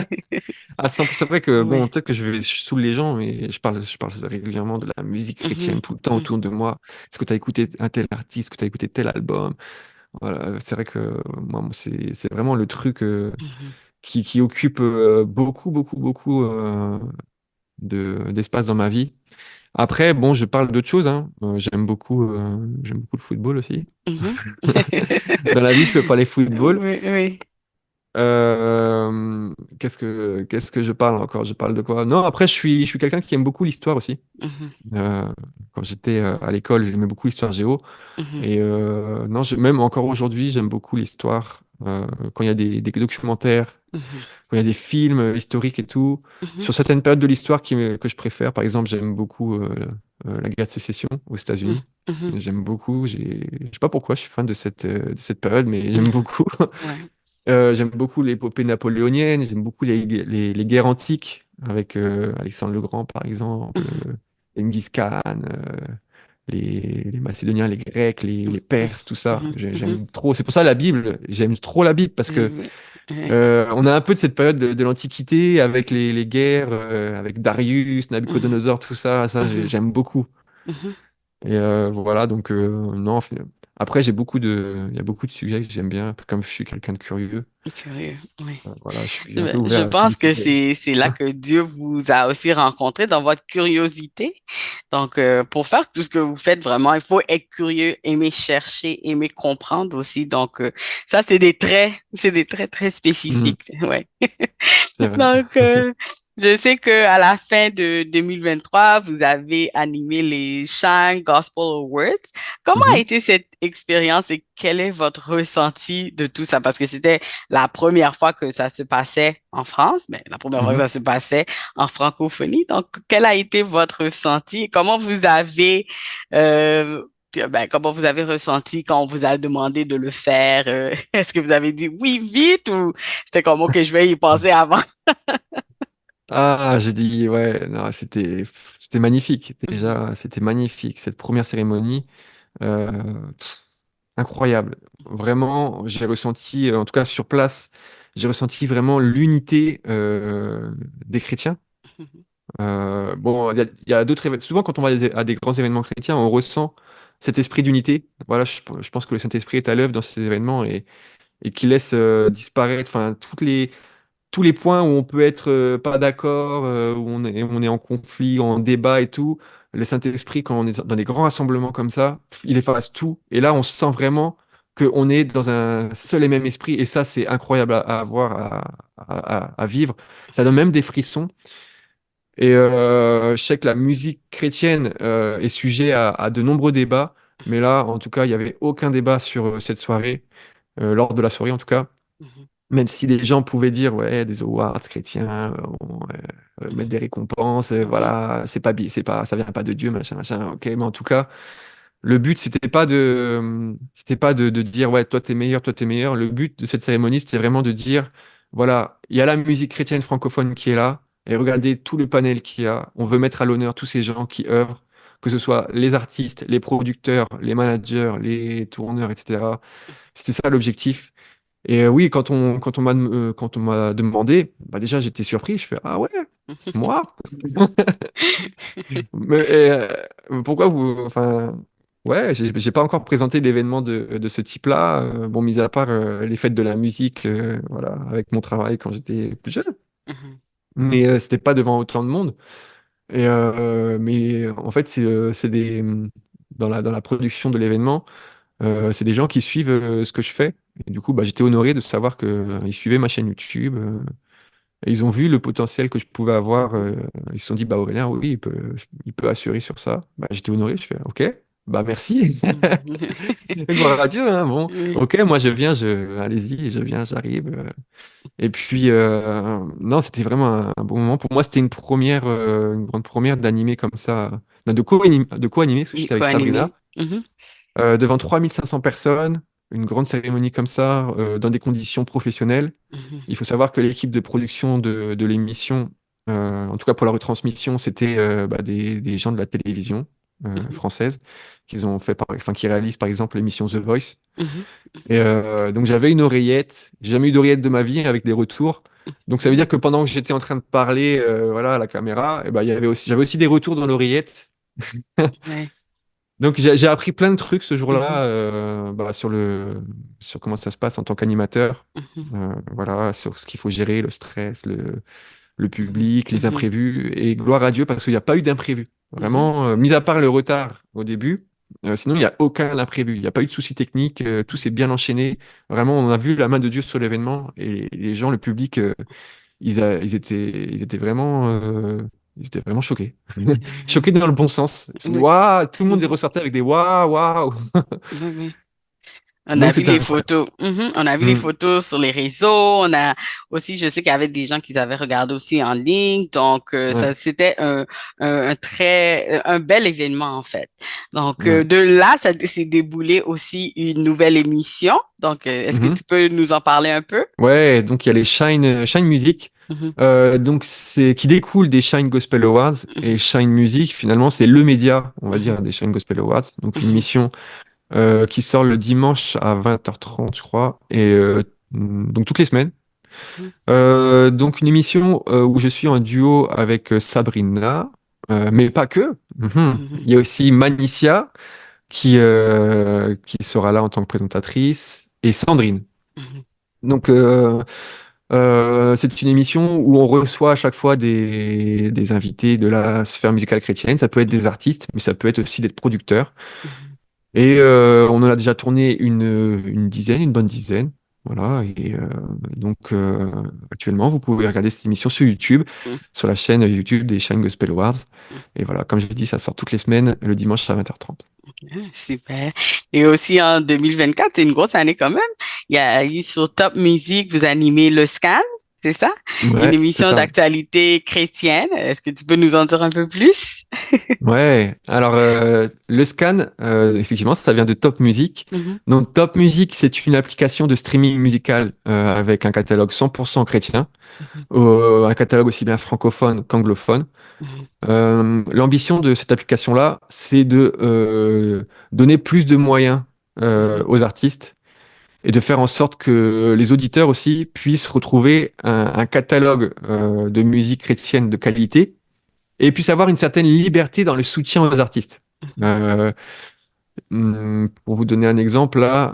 B: Ah, c'est vrai que, bon,
A: Oui.
B: peut-être que je saoule les gens, mais je parle régulièrement de la musique chrétienne
A: Mhm,
B: tout le temps
A: mhm,
B: autour de moi. Est-ce que tu as écouté un tel artiste? Est-ce que tu as écouté tel album? Voilà, c'est vrai que moi, c'est vraiment le truc
A: mhm,
B: qui occupe beaucoup d'espace dans ma vie. Après, bon, je parle d'autres choses, hein. J'aime beaucoup le football aussi.
A: mhm.
B: Dans la vie, je peux parler football.
A: Oui, oui.
B: Qu'est-ce que je parle encore? Je parle de quoi? Non, après, je suis quelqu'un qui aime beaucoup l'histoire aussi.
A: Mhm,
B: Euh, Quand j'étais à l'école, j'aimais beaucoup l'histoire géo.
A: mhm,
B: Et non, même encore aujourd'hui, j'aime beaucoup l'histoire. Quand il y a des documentaires,
A: mhm,
B: quand il y a des films historiques et tout.
A: mhm,
B: Sur certaines périodes de l'histoire que je préfère, par exemple, j'aime beaucoup la guerre de sécession aux
A: mhm,
B: États-Unis.
A: mhm,
B: J'aime beaucoup. Je sais pas pourquoi je suis fan de cette période, mais j'aime beaucoup.
A: ouais.
B: J'aime beaucoup l'épopée napoléonienne, j'aime beaucoup les guerres antiques, avec Alexandre le Grand, par exemple,
A: Mhm,
B: Genghis Khan, les Macédoniens, les Grecs, les Perses, tout ça.
A: mhm, mhm.
B: J'aime trop. C'est pour ça la Bible, j'aime trop la Bible, parce que
A: Oui, oui.
B: on a un peu de cette période de l'Antiquité, avec les guerres, avec Darius,
A: Mhm,
B: Nabucodonosor, tout ça,
A: mhm,
B: j'aime beaucoup.
A: mhm.
B: Et voilà, donc non. Après, il y a beaucoup de sujets que j'aime bien, comme je suis quelqu'un de curieux.
A: Curieux, oui.
B: Voilà, je suis un peu
A: Ben, je
B: ouvert à tous les
A: pense que
B: sujets.
A: c'est là que Dieu vous a aussi rencontré dans votre curiosité. Donc, pour faire tout ce que vous faites, vraiment, il faut être curieux, aimer chercher, aimer comprendre aussi. Donc, ça, c'est des traits très
B: Mhm,
A: spécifiques. Ouais.
B: c'est vrai.
A: Donc, je sais que à la fin de 2023, vous avez animé les Shine Gospel Awards. Comment a
B: Mhm,
A: été cette expérience et quel est votre ressenti de tout ça? Parce que c'était la première fois que ça se passait en France, mais la première fois que
B: mhm.
A: ça se passait en francophonie. Donc, quel a été votre ressenti? Comment vous avez, comment vous avez ressenti quand on vous a demandé de le faire? Est-ce que vous avez dit oui vite ou c'était comme, OK, je vais y penser avant?
B: J'ai dit, ouais, non, c'était magnifique.
A: Mhm,
B: Déjà, c'était magnifique. Cette première cérémonie, euh, incroyable. Vraiment, j'ai ressenti, en tout cas sur place, j'ai ressenti vraiment l'unité des chrétiens.
A: mhm,
B: Bon, il y a d'autres événements. Souvent, quand on va à des grands événements chrétiens, on ressent cet esprit d'unité. Voilà, je pense que le Saint-Esprit est à l'œuvre dans ces événements et qui laisse disparaître, enfin, tous les points où on peut être pas d'accord, où on est en conflit, en débat et tout. Le Saint-Esprit, quand on est dans des grands rassemblements comme ça, il efface tout. Et là, on sent vraiment qu'on est dans un seul et même esprit. Et ça, c'est incroyable à avoir, à vivre. Ça donne même des frissons. Et je sais que la musique chrétienne est sujet à de nombreux débats. Mais là, en tout cas, il n'y avait aucun débat sur cette soirée, lors de la soirée en tout cas.
A: Mhm.
B: Même si les gens pouvaient dire, ouais, des awards chrétiens, mettre
A: Mhm.
B: des récompenses,
A: Oui.
B: voilà, ça vient pas de Dieu, machin, machin. Ok, mais en tout cas, le but, c'était pas de dire, ouais, toi t'es meilleur, toi t'es meilleur. Le but de cette cérémonie, c'était vraiment de dire, voilà, il y a la musique chrétienne francophone qui est là, et regardez tout le panel qu'il y a. On veut mettre à l'honneur tous ces gens qui œuvrent, que ce soit les artistes, les producteurs, les managers, les tourneurs, etc. C'était ça l'objectif. Et oui, quand on m'a demandé, bah déjà j'étais surpris. Je fais ah ouais, moi? Mais pourquoi vous? Enfin, ouais, j'ai pas encore présenté d'événement de ce type-là. Bon, mis à part les fêtes de la musique, voilà, avec mon travail quand j'étais plus jeune.
A: Mhm.
B: Mais c'était pas devant autant de monde. Mais en fait, c'est des dans la production de l'événement. C'est des gens qui suivent ce que je fais. Et du coup, bah, j'étais honoré de savoir qu'ils suivaient ma chaîne YouTube. Et ils ont vu le potentiel que je pouvais avoir. Ils se sont dit, bah Aurélien, oui, il peut assurer sur ça. Bah, j'étais honoré. Je fais, OK, bah merci.
A: Mhm.
B: Gloire à Dieu, hein, bon,
A: Oui.
B: OK, moi je viens, allez-y, je viens, j'arrive. Et puis, non, c'était vraiment un bon moment. Pour moi, c'était une grande première d'animer comme ça, non, de co-animer, parce que
A: Oui,
B: j'étais avec Sabrina
A: co-animé. Mhm.
B: devant 3500 personnes, une grande cérémonie comme ça, dans des conditions professionnelles.
A: Mhm.
B: Il faut savoir que l'équipe de production de l'émission, en tout cas pour la retransmission, c'était bah, des gens de la télévision
A: Mhm.
B: française qui réalisent par exemple l'émission The Voice.
A: Mhm.
B: Et donc j'avais une oreillette. J'ai jamais eu d'oreillette de ma vie avec des retours. Donc ça veut dire que pendant que j'étais en train de parler, voilà, à la caméra, et ben, j'avais aussi des retours dans l'oreillette.
A: Ouais.
B: Donc j'ai appris plein de trucs ce
A: Mhm.
B: jour-là bah, sur comment ça se passe en tant qu'animateur.
A: Mhm.
B: Voilà, sur ce qu'il faut gérer, le stress, le public, les
A: Mhm.
B: imprévus. Et gloire à Dieu parce qu'il n'y a pas eu d'imprévu.
A: Mhm.
B: Vraiment, mis à part le retard au début, sinon il n'y a aucun imprévu. Il n'y a pas eu de soucis techniques, tout s'est bien enchaîné. Vraiment, on a vu la main de Dieu sur l'événement et les gens, le public, ils étaient vraiment choqués.
A: Mhm.
B: Choqués dans le bon sens. Ils se sont dit,
A: Oui.
B: waouh, tout le monde est
A: Mhm.
B: ressorti avec des waouh, waouh.
A: Oui, oui. On a
B: Donc
A: vu
B: c'était
A: les
B: incroyable.
A: photos. Mhm. On a vu les
B: Mm,
A: photos sur les réseaux. On a aussi, je sais qu'il y avait des gens qui avaient regardé aussi en ligne. Donc,
B: ouais,
A: ça, c'était un bel événement, en fait. Donc,
B: ouais.
A: de là, ça s'est déboulé aussi une nouvelle émission. Donc, est-ce que
B: Mhm.
A: tu peux nous en parler un peu?
B: Ouais, donc il y a les Shine Music,
A: Mhm.
B: donc c'est qui découle des Shine Gospel Awards et
A: Mhm.
B: Shine Music finalement c'est le média, on va
A: Mhm.
B: dire, des Shine Gospel Awards. Donc une
A: Mhm.
B: émission qui sort le dimanche à 20h30 je crois et donc toutes les semaines. Donc une émission où je suis en duo avec Sabrina, mais pas que. Mhm.
A: Mhm.
B: Il y a aussi Manicia qui sera là en tant que présentatrice et Sandrine.
A: Mhm.
B: Donc c'est une émission où on reçoit à chaque fois des invités de la sphère musicale chrétienne. Ça peut être des artistes, mais ça peut être aussi des producteurs.
A: Mhm.
B: Et on en a déjà tourné une dizaine, une bonne dizaine. Voilà. Et donc actuellement, vous pouvez regarder cette émission sur YouTube,
A: Mhm.
B: sur la chaîne YouTube des Shine Gospel Awards. Et voilà, comme j'ai dit, ça sort toutes les semaines, le dimanche à 20h30.
A: Super. Et aussi en 2024, c'est une grosse année quand même. Il y a eu sur Top Music, vous animez le Scan, c'est ça? Une
B: Ouais, c'est
A: émission
B: ça.
A: d'actualité chrétienne. Est-ce que tu peux nous en dire un peu plus?
B: Ouais, alors le scan, effectivement, ça vient de Top Music.
A: Mhm.
B: Donc Top Music, c'est une application de streaming musical avec un catalogue 100% chrétien,
A: Mhm.
B: un catalogue aussi bien francophone qu'anglophone.
A: Mhm.
B: L'ambition de cette application-là, c'est de donner plus de moyens
A: Mhm.
B: aux artistes et de faire en sorte que les auditeurs aussi puissent retrouver un catalogue de musique chrétienne de qualité et puissent avoir une certaine liberté dans le soutien aux artistes.
A: Mhm.
B: Euh, pour vous donner un exemple, là,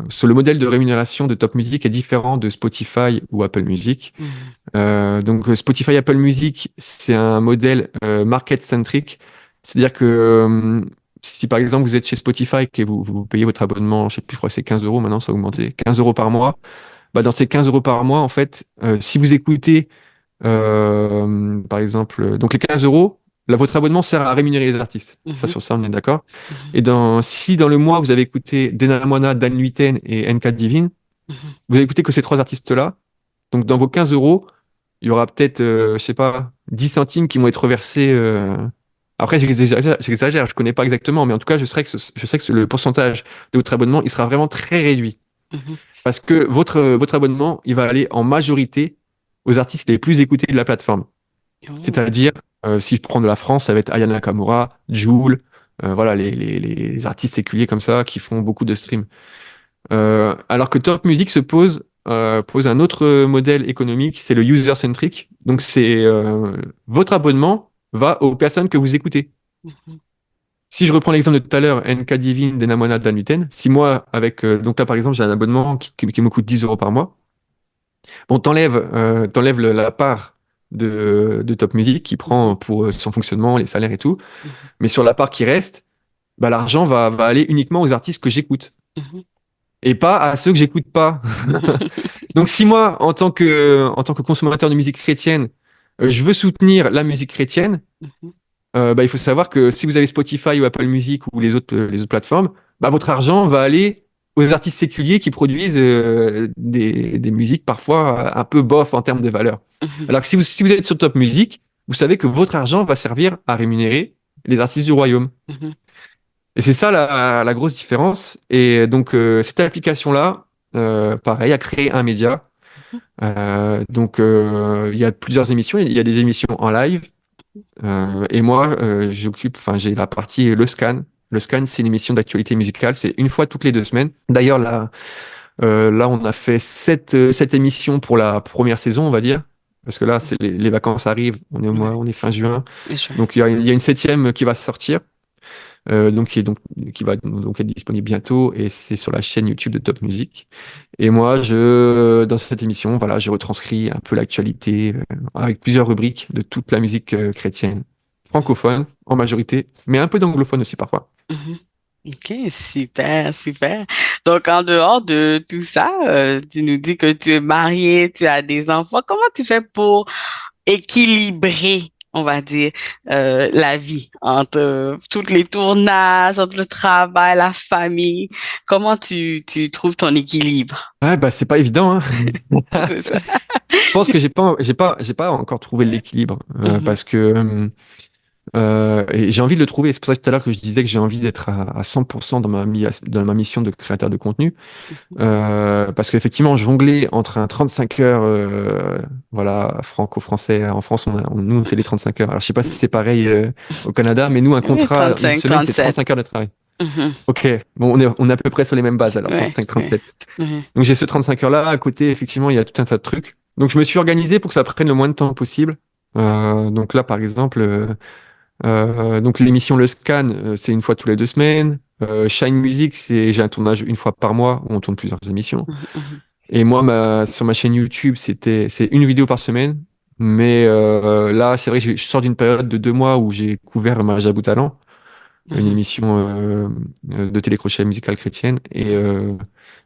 B: sur le modèle de rémunération de Top Music est différent de Spotify ou Apple Music.
A: Mhm.
B: Donc Spotify, Apple Music, c'est un modèle market-centric. C'est-à-dire que si par exemple vous êtes chez Spotify et vous payez votre abonnement, je sais plus, je crois que c'est 15 euros maintenant, ça a augmenté, 15 euros par mois, bah, dans ces 15 euros par mois, en fait, si vous écoutez par exemple, donc les 15 euros, votre abonnement sert à rémunérer les artistes. Ça,
A: Mhm.
B: sur ça, on est d'accord.
A: Mhm.
B: Et si dans le mois, vous avez écouté Dena Moana, Dan Luiten et NK Divine,
A: Mhm.
B: vous avez écouté que ces trois artistes-là, donc dans vos 15 euros, il y aura peut-être, je sais pas, 10 centimes qui vont être reversés. Après, j'exagère, je connais pas exactement, mais en tout cas, je sais que le pourcentage de votre abonnement, il sera vraiment très réduit.
A: Mhm.
B: Parce que votre abonnement, il va aller en majorité aux artistes les plus écoutés de la plateforme.
A: Oh.
B: C'est-à-dire, si je prends de la France, ça va être Aya Nakamura, Jul, voilà, les artistes séculiers comme ça qui font beaucoup de streams. Alors que Top Music pose un autre modèle économique, c'est le user-centric. Donc, votre abonnement va aux personnes que vous écoutez.
A: Mhm.
B: Si je reprends l'exemple de tout à l'heure, NK Divine, Denamona, Danuten, si moi, donc là par exemple, j'ai un abonnement qui me coûte 10 euros par mois, bon, t'enlèves la part de Top Music qui
A: Mhm.
B: prend pour son fonctionnement, les salaires et tout,
A: Mhm.
B: mais sur la part qui reste, bah, l'argent va aller uniquement aux artistes que j'écoute
A: Mhm.
B: et pas à ceux que j'écoute pas. Donc si moi, en tant que consommateur de musique chrétienne, je veux soutenir la musique chrétienne,
A: Mhm.
B: bah, il faut savoir que si vous avez Spotify ou Apple Music ou les autres plateformes, bah, votre argent va aller aux artistes séculiers qui produisent des musiques parfois un peu bof en termes de valeur.
A: Mhm.
B: Alors que si vous êtes sur Top Music, vous savez que votre argent va servir à rémunérer les artistes du royaume.
A: Mhm.
B: Et c'est ça la grosse différence. Et donc cette application-là, pareil, a créé un média. Donc il y a plusieurs émissions. Il y a des émissions en live. Et moi, j'ai la partie Le Scan. Le Scan, c'est une émission d'actualité musicale. C'est une fois toutes les 2 semaines. D'ailleurs, là, on a fait sept émissions pour la première saison, on va dire. Parce que là, les vacances arrivent.
A: Ouais.
B: On est fin juin.
A: Je vois.
B: Donc, il y a une septième qui va sortir. Qui va donc être disponible bientôt. Et c'est sur la chaîne YouTube de Top Music. Et moi, dans cette émission, voilà, je retranscris un peu l'actualité avec plusieurs rubriques de toute la musique chrétienne, francophone en majorité, mais un peu d'anglophone aussi parfois.
A: Mhm. Ok, super, super. Donc, en dehors de tout ça, tu nous dis que tu es marié, tu as des enfants. Comment tu fais pour équilibrer, on va dire, la vie entre tous les tournages, entre le travail, la famille? Comment tu trouves ton équilibre?
B: Ouais, bah c'est pas évident, hein.
A: C'est ça.
B: Je pense que j'ai pas encore trouvé l'équilibre
A: Mhm.
B: parce que et j'ai envie de le trouver. C'est pour ça que tout à l'heure que je disais que j'ai envie d'être à 100% dans ma mission de créateur de contenu. Parce qu'effectivement, jongler entre un 35 heures, voilà, franco-français, en France, nous, c'est les 35 heures. Alors, je sais pas si c'est pareil au Canada, mais nous, un
A: Oui,
B: contrat, une
A: 35,
B: semaine, c'est
A: 37.
B: 35 heures de travail.
A: Mhm.
B: Ok, bon, on est à peu près sur les mêmes bases, alors
A: Ouais, ouais.
B: 35-37.
A: Mhm.
B: Donc, j'ai ce 35 heures-là. À côté, effectivement, il y a tout un tas de trucs. Donc, je me suis organisé pour que ça prenne le moins de temps possible. Donc là, par exemple, donc l'émission Le Scan, c'est une fois tous les 2 semaines. Shine Music, j'ai un tournage une fois par mois où on tourne plusieurs émissions.
A: Mhm. Mhm.
B: Et moi, sur ma chaîne YouTube, c'est une vidéo par semaine. Mais là, c'est vrai que je sors d'une période de 2 mois où j'ai couvert ma Jabou Talent, une
A: Mhm.
B: émission de télécrochet musical chrétienne. Et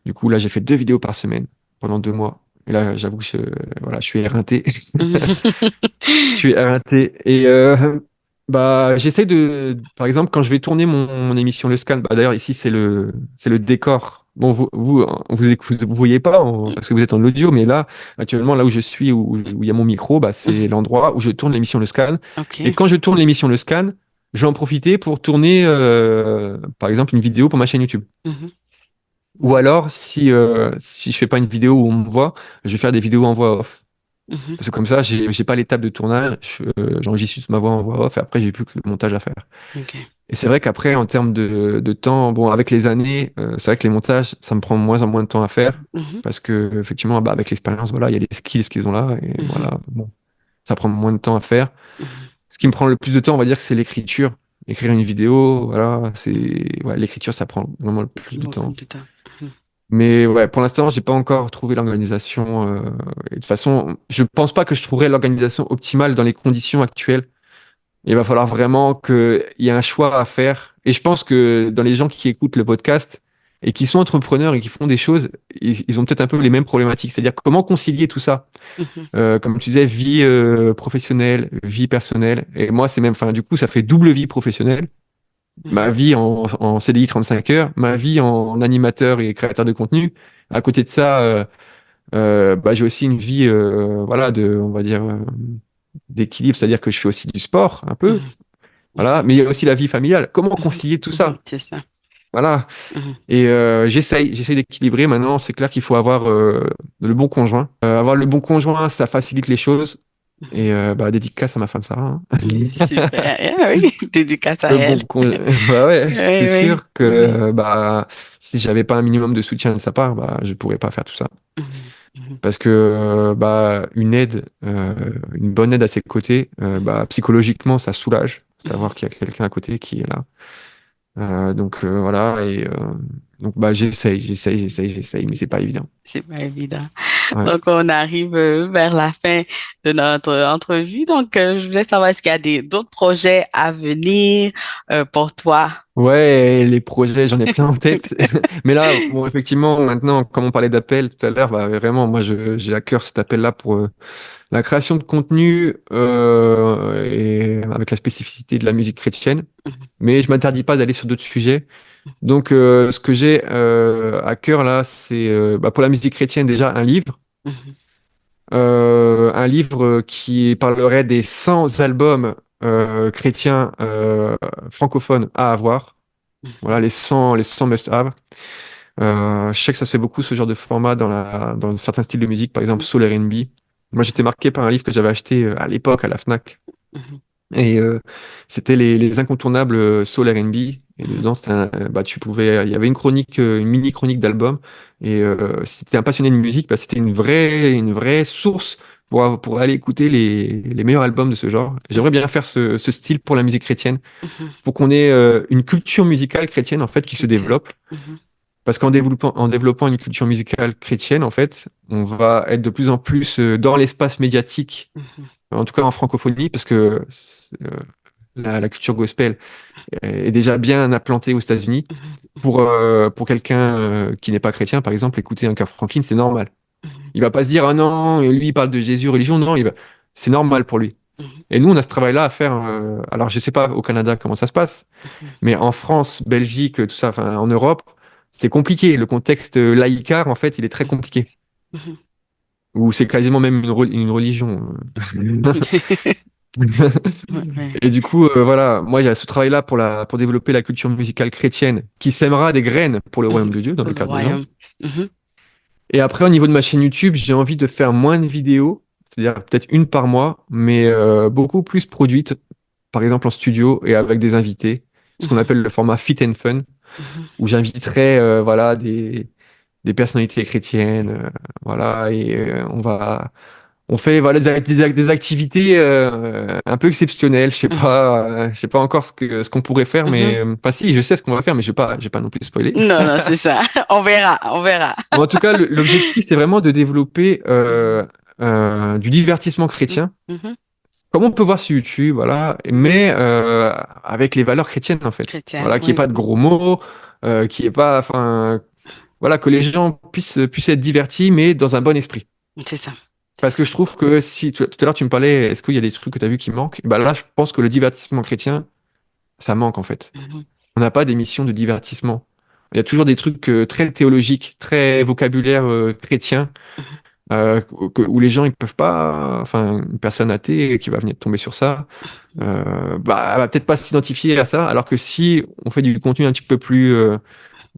B: du coup, là, j'ai fait 2 vidéos par semaine pendant 2 mois. Et là, j'avoue que voilà, je suis éreinté.
A: Mhm.
B: Je suis éreinté. Et bah, j'essaie par exemple, quand je vais tourner mon émission Le Scan, bah, d'ailleurs, ici, c'est le décor. Bon, vous voyez pas parce que vous êtes en audio, mais là, actuellement, là où je suis, où il y a mon micro, bah, c'est
A: Mhm.
B: l'endroit où je tourne l'émission Le Scan. Et
A: OK.
B: quand je tourne l'émission Le Scan, je vais en profiter pour tourner, par exemple, une vidéo pour ma chaîne YouTube.
A: Mhm.
B: Ou alors, si je fais pas une vidéo où on me voit, je vais faire des vidéos en voix off.
A: Mhm.
B: Parce que comme ça, j'ai pas l'étape de tournage, j'enregistre juste ma voix en voix off et après, j'ai plus que le montage à faire.
A: OK.
B: Et c'est vrai qu'après, en termes de temps, bon, avec les années, c'est vrai que les montages, ça me prend de moins en moins de temps à faire
A: Mhm.
B: parce que, effectivement, bah, avec l'expérience, voilà, il y a les skills qu'ils ont là et
A: Mhm.
B: voilà, bon, ça prend moins de temps à faire.
A: Mhm.
B: Ce qui me prend le plus de temps, on va dire que c'est l'écriture. Écrire une vidéo, voilà, ouais, l'écriture, ça prend vraiment le plus de
A: Beaucoup
B: temps.
A: de temps. Mhm.
B: Mais ouais, pour l'instant, j'ai pas encore trouvé l'organisation. Et de toute façon, je pense pas que je trouverai l'organisation optimale dans les conditions actuelles. Il va falloir vraiment qu'il y ait un choix à faire. Et je pense que dans les gens qui écoutent le podcast, et qui sont entrepreneurs et qui font des choses, ils ont peut-être un peu les mêmes problématiques. C'est-à-dire comment concilier tout ça.
A: Mhm.
B: Comme tu disais, vie professionnelle, vie personnelle. Et moi, c'est même, enfin, du coup, ça fait double vie professionnelle. Ma
A: Mhm.
B: vie en CDI 35 heures, ma vie en animateur et créateur de contenu. À côté de ça, bah, j'ai aussi une vie, voilà, on va dire, d'équilibre, c'est-à-dire que je fais aussi du sport, un peu,
A: Mhm.
B: voilà.
A: Mhm.
B: Mais il y a aussi la vie familiale. Comment
A: Mhm.
B: concilier tout
A: Mhm.
B: ça?
A: C'est ça.
B: Voilà.
A: Mhm.
B: Et j'essaye d'équilibrer. Maintenant, c'est clair qu'il faut avoir le bon conjoint. Avoir le bon conjoint, ça facilite les choses.
A: Mhm.
B: Et bah, dédicace à ma femme Sarah, hein.
A: Super. Ah oui, dédicace à
B: Le
A: elle.
B: bon conjoint. Bah ouais,
A: Oui,
B: c'est
A: oui,
B: sûr que
A: oui.
B: bah si j'avais pas un minimum de soutien de sa part, bah je pourrais pas faire tout ça.
A: Mhm. Mhm.
B: Parce que bah une aide, une bonne aide à ses côtés, bah psychologiquement ça soulage,
A: Mhm.
B: savoir qu'il y a quelqu'un à côté qui est là. Donc voilà et donc bah j'essaye, mais c'est pas évident.
A: C'est pas évident.
B: Ouais.
A: Donc, on arrive vers la fin de notre entrevue. Donc, je voulais savoir, est-ce qu'il y a d'autres projets à venir pour toi?
B: Ouais, les projets, j'en ai plein en tête. Mais là, bon, effectivement, maintenant, comme on parlait d'appel tout à l'heure, bah, vraiment, moi, j'ai à cœur cet appel-là pour la création de contenu et avec la spécificité de la musique chrétienne.
A: Mhm.
B: Mais je m'interdis pas d'aller sur d'autres sujets. Donc, ce que j'ai à cœur là, c'est bah, pour la musique chrétienne déjà
A: Mhm.
B: un livre qui parlerait des 100 albums chrétiens francophones à avoir. Voilà,
A: Mhm.
B: les 100 must-have. Je sais que ça se fait beaucoup ce genre de format dans certains styles de musique, par exemple Soul R&B. Moi, j'étais marqué par un livre que j'avais acheté à l'époque à la Fnac.
A: Mhm.
B: Et c'était les incontournables Soul R&B. Et
A: Mhm.
B: dedans, bah, il y avait une chronique, une mini chronique d'album. Et si t'es un passionné de musique, bah, c'était une vraie source pour aller écouter les meilleurs albums de ce genre. J'aimerais bien faire ce style pour la musique chrétienne,
A: Mhm.
B: pour qu'on ait une culture musicale chrétienne en fait qui se
A: Chrétien.
B: développe.
A: Mhm.
B: Parce qu'en développant une culture musicale chrétienne, en fait, on va être de plus en plus dans l'espace médiatique,
A: Mhm.
B: en tout cas en francophonie, parce que la culture gospel est déjà bien implantée aux États-Unis.
A: Mhm.
B: Pour quelqu'un qui n'est pas chrétien, par exemple, écouter un Kirk Franklin, c'est normal.
A: Mhm.
B: Il va pas se dire, ah non, lui, il parle de Jésus, religion. Non, c'est normal pour lui.
A: Mhm.
B: Et nous, on a ce travail-là à faire. Alors, je sais pas au Canada comment ça se passe,
A: Mhm.
B: mais en France, Belgique, tout ça, enfin, en Europe, c'est compliqué. Le contexte laïcard, en fait, il est très compliqué.
A: Mhm.
B: Ou c'est quasiment même une religion.
A: Ouais, ouais.
B: Et du coup, voilà, moi, il y a ce travail-là pour développer la culture musicale chrétienne qui sèmera des graines pour le royaume
A: Mhm.
B: de Dieu, dans
A: Pour
B: le
A: le
B: cœur des gens.
A: royaume. Mhm.
B: Et après, au niveau de ma chaîne YouTube, j'ai envie de faire moins de vidéos, c'est-à-dire peut-être une par mois, mais beaucoup plus produites, par exemple en studio et avec des invités, ce qu'on
A: Mhm.
B: appelle le format Fit and Fun,
A: Mhm.
B: où j'inviterai voilà, des personnalités chrétiennes, voilà, et on fait voilà, des activités un peu exceptionnelles.
A: Mhm.
B: Je sais pas encore ce qu'on pourrait faire, mais
A: Mhm.
B: enfin si, je sais ce qu'on va faire, mais je vais pas non plus spoiler.
A: Non, non, c'est ça. On verra, on verra.
B: Mais en tout cas, l'objectif, c'est vraiment de développer
A: Mhm.
B: du divertissement chrétien,
A: Mhm.
B: comme on peut voir sur YouTube, voilà,
A: Mhm.
B: mais avec les valeurs chrétiennes, en fait.
A: Chrétien,
B: Voilà, qu'il n'y ait
A: oui.
B: pas de gros mots, qu'il n'y ait pas, enfin, voilà, que les gens puissent être divertis, mais dans un bon esprit.
A: C'est ça. C'est
B: Parce que
A: ça.
B: je trouve que si, tout à l'heure, tu me parlais, est-ce qu'il y a des trucs que tu as vus qui manquent? Bah là, je pense que le divertissement chrétien, ça manque, en fait.
A: Mhm.
B: On n'a pas d'émission de divertissement. Il y a toujours des trucs très théologiques, très vocabulaire chrétien
A: Mhm.
B: où les gens ils peuvent pas, enfin une personne athée qui va venir tomber sur ça, bah elle va peut-être pas s'identifier à ça, alors que si on fait du contenu un petit peu plus,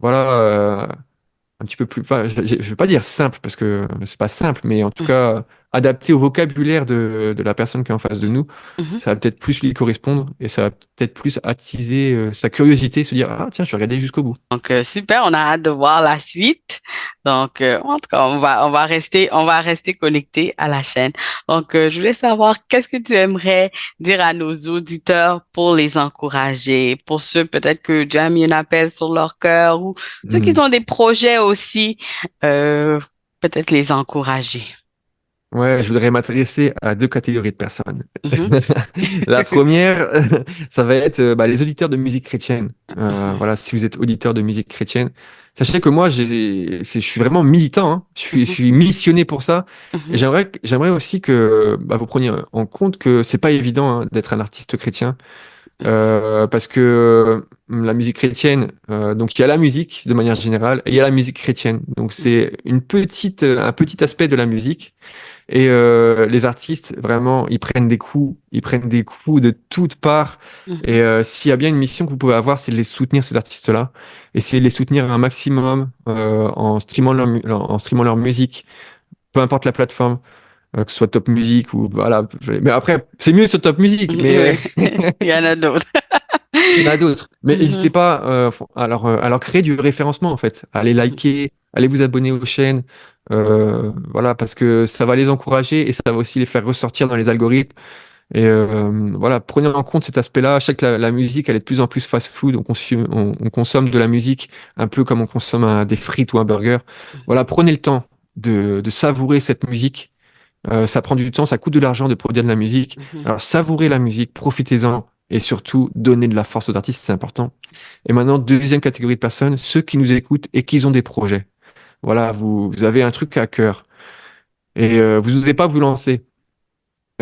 B: voilà, un petit peu plus, je vais pas dire simple parce que c'est pas simple, mais en tout
A: Mhm.
B: cas adapté au vocabulaire de la personne qui est en face de nous,
A: Mhm.
B: ça va peut-être plus lui correspondre et ça va peut-être plus attiser sa curiosité, se dire ah tiens je vais regarder jusqu'au bout.
A: Donc, super, on a hâte de voir la suite. Donc, en tout cas, on va rester connecté à la chaîne. Donc, je voulais savoir, qu'est-ce que tu aimerais dire à nos auditeurs pour les encourager, pour ceux peut-être que Dieu a mis un appel sur leur cœur ou ceux qui
B: Hmm.
A: ont des projets aussi, euh, peut-être les encourager.
B: Ouais, je voudrais m'adresser à deux catégories de personnes.
A: Mhm,
B: La première, ça va être les auditeurs de musique chrétienne.
A: mhm,
B: Voilà, si vous êtes auditeur de musique chrétienne, sachez que moi, je suis vraiment militant, hein. Je
A: mhm,
B: suis missionné pour ça. Et
A: mhm,
B: j'aimerais aussi que vous preniez en compte que c'est pas évident, hein, d'être un artiste chrétien. Parce que la musique chrétienne, donc il y a la musique de manière générale et il y a la musique chrétienne. Donc c'est un petit aspect de la musique. Et les artistes, vraiment, ils prennent des coups de toutes parts. Et
A: mhm,
B: s'il y a bien une mission que vous pouvez avoir, c'est de les soutenir, ces artistes-là. Essayer de les soutenir un maximum en streamant leur musique, peu importe la plateforme, que ce soit Top Music ou voilà. Mais après, c'est mieux sur Top Music,
A: mhm.
B: mais
A: Oui, il y en a d'autres.
B: il y en a d'autres. Mais n'hésitez
A: Mhm,
B: pas à leur créer du référencement, en fait. Allez liker, allez vous abonner aux chaînes. Voilà, parce que ça va les encourager et ça va aussi les faire ressortir dans les algorithmes. Et voilà, prenez en compte cet aspect-là. Je sais que la musique, elle est de plus en plus fast-food. On consomme de la musique un peu comme on consomme des frites ou un burger. Voilà, prenez le temps de savourer cette musique. Ça prend du temps, ça coûte de l'argent de produire de la musique.
A: mhm,
B: Alors savourez la musique, profitez-en et surtout donnez de la force aux artistes, c'est important. Et maintenant, deuxième catégorie de personnes, ceux qui nous écoutent et qui ont des projets. Voilà, vous avez un truc à cœur et vous n'osez pas vous lancer.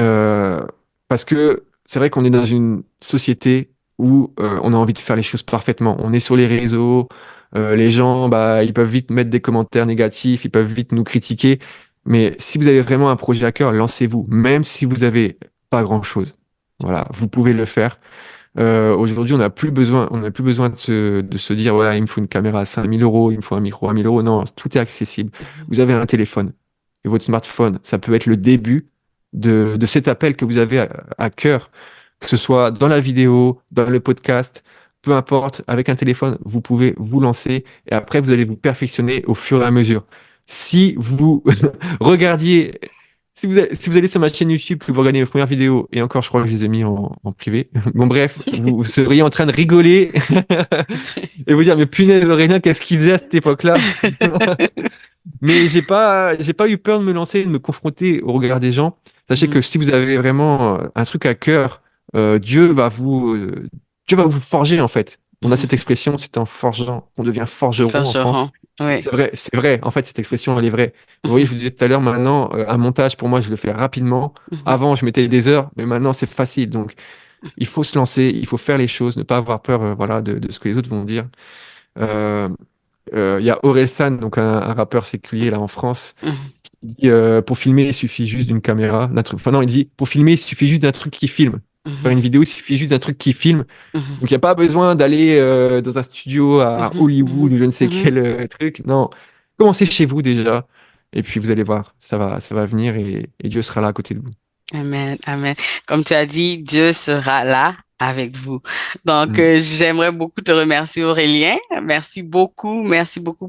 B: Euh, Parce que c'est vrai qu'on est dans une société où on a envie de faire les choses parfaitement. On est sur les réseaux, les gens, ils peuvent vite mettre des commentaires négatifs, ils peuvent vite nous critiquer. Mais si vous avez vraiment un projet à cœur, lancez-vous, même si vous avez pas grand-chose. Voilà, vous pouvez le faire. Aujourd'hui, on n'a plus besoin de se dire, ouais, il me faut une caméra à 5 000 euros, il me faut un micro à 1 000 euros. Non, tout est accessible.
A: mhm,
B: Vous avez un téléphone et votre smartphone, ça peut être le début de cet appel que vous avez à cœur, que ce soit dans la vidéo, dans le podcast, peu importe, avec un téléphone, vous pouvez vous lancer et après, vous allez vous perfectionner au fur et à mesure. Si vous regardiez si vous allez sur ma chaîne YouTube, que vous regardez mes premières vidéos, et encore, je crois que je les ai mis en privé. Bon, bref, vous seriez en train de rigoler et vous dire, mais punaise, Aurélien, qu'est-ce qu'il faisait à cette époque-là? Mais j'ai pas eu peur de me lancer, de me confronter au regard des gens. Sachez
A: mhm,
B: que si vous avez vraiment un truc à cœur, Dieu va vous forger, en fait. On a
A: mhm.
B: cette expression, c'est en forgeant qu'on devient forgeron en France.
A: Forgeron. Oui.
B: C'est vrai. En fait, cette expression, elle est vraie. Vous voyez, je vous disais tout à l'heure, maintenant, un montage, pour moi, je le fais rapidement.
A: Mhm,
B: Avant, je mettais des heures, mais maintenant, c'est facile. Donc, il faut se lancer, il faut faire les choses, ne pas avoir peur, voilà, de ce que les autres vont dire. Euh, il y a Orelsan, donc un rappeur séculier là en France,
A: mhm,
B: qui dit, pour filmer, il suffit juste d'une caméra, d'un truc. Enfin non, il dit pour filmer, il suffit juste d'un truc qui filme. Faire une
A: mhm,
B: vidéo, il suffit juste d'un truc qui filme.
A: mhm,
B: Donc il n'y a pas besoin d'aller dans un studio à
A: mhm,
B: Hollywood
A: mhm,
B: ou je ne sais
A: mhm.
B: quel truc. Non, commencez chez vous déjà. Et puis vous allez voir, ça va venir et Dieu sera là à côté de vous.
A: Amen, amen. Comme tu as dit, Dieu sera là avec vous. Donc,
B: Mm.
A: j'aimerais beaucoup te remercier, Aurélien. Merci beaucoup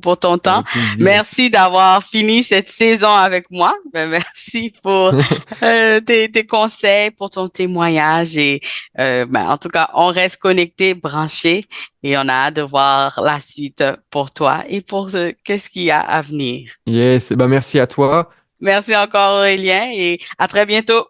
A: pour ton temps.
B: Avec plaisir.
A: Merci d'avoir fini cette saison avec moi. Merci pour tes conseils, pour ton témoignage et en tout cas, on reste connectés, branchés et on a hâte de voir la suite pour toi et pour qu'est-ce qu'il y a à venir.
B: Yes, et ben merci à toi.
A: Merci encore, Aurélien, et à très bientôt.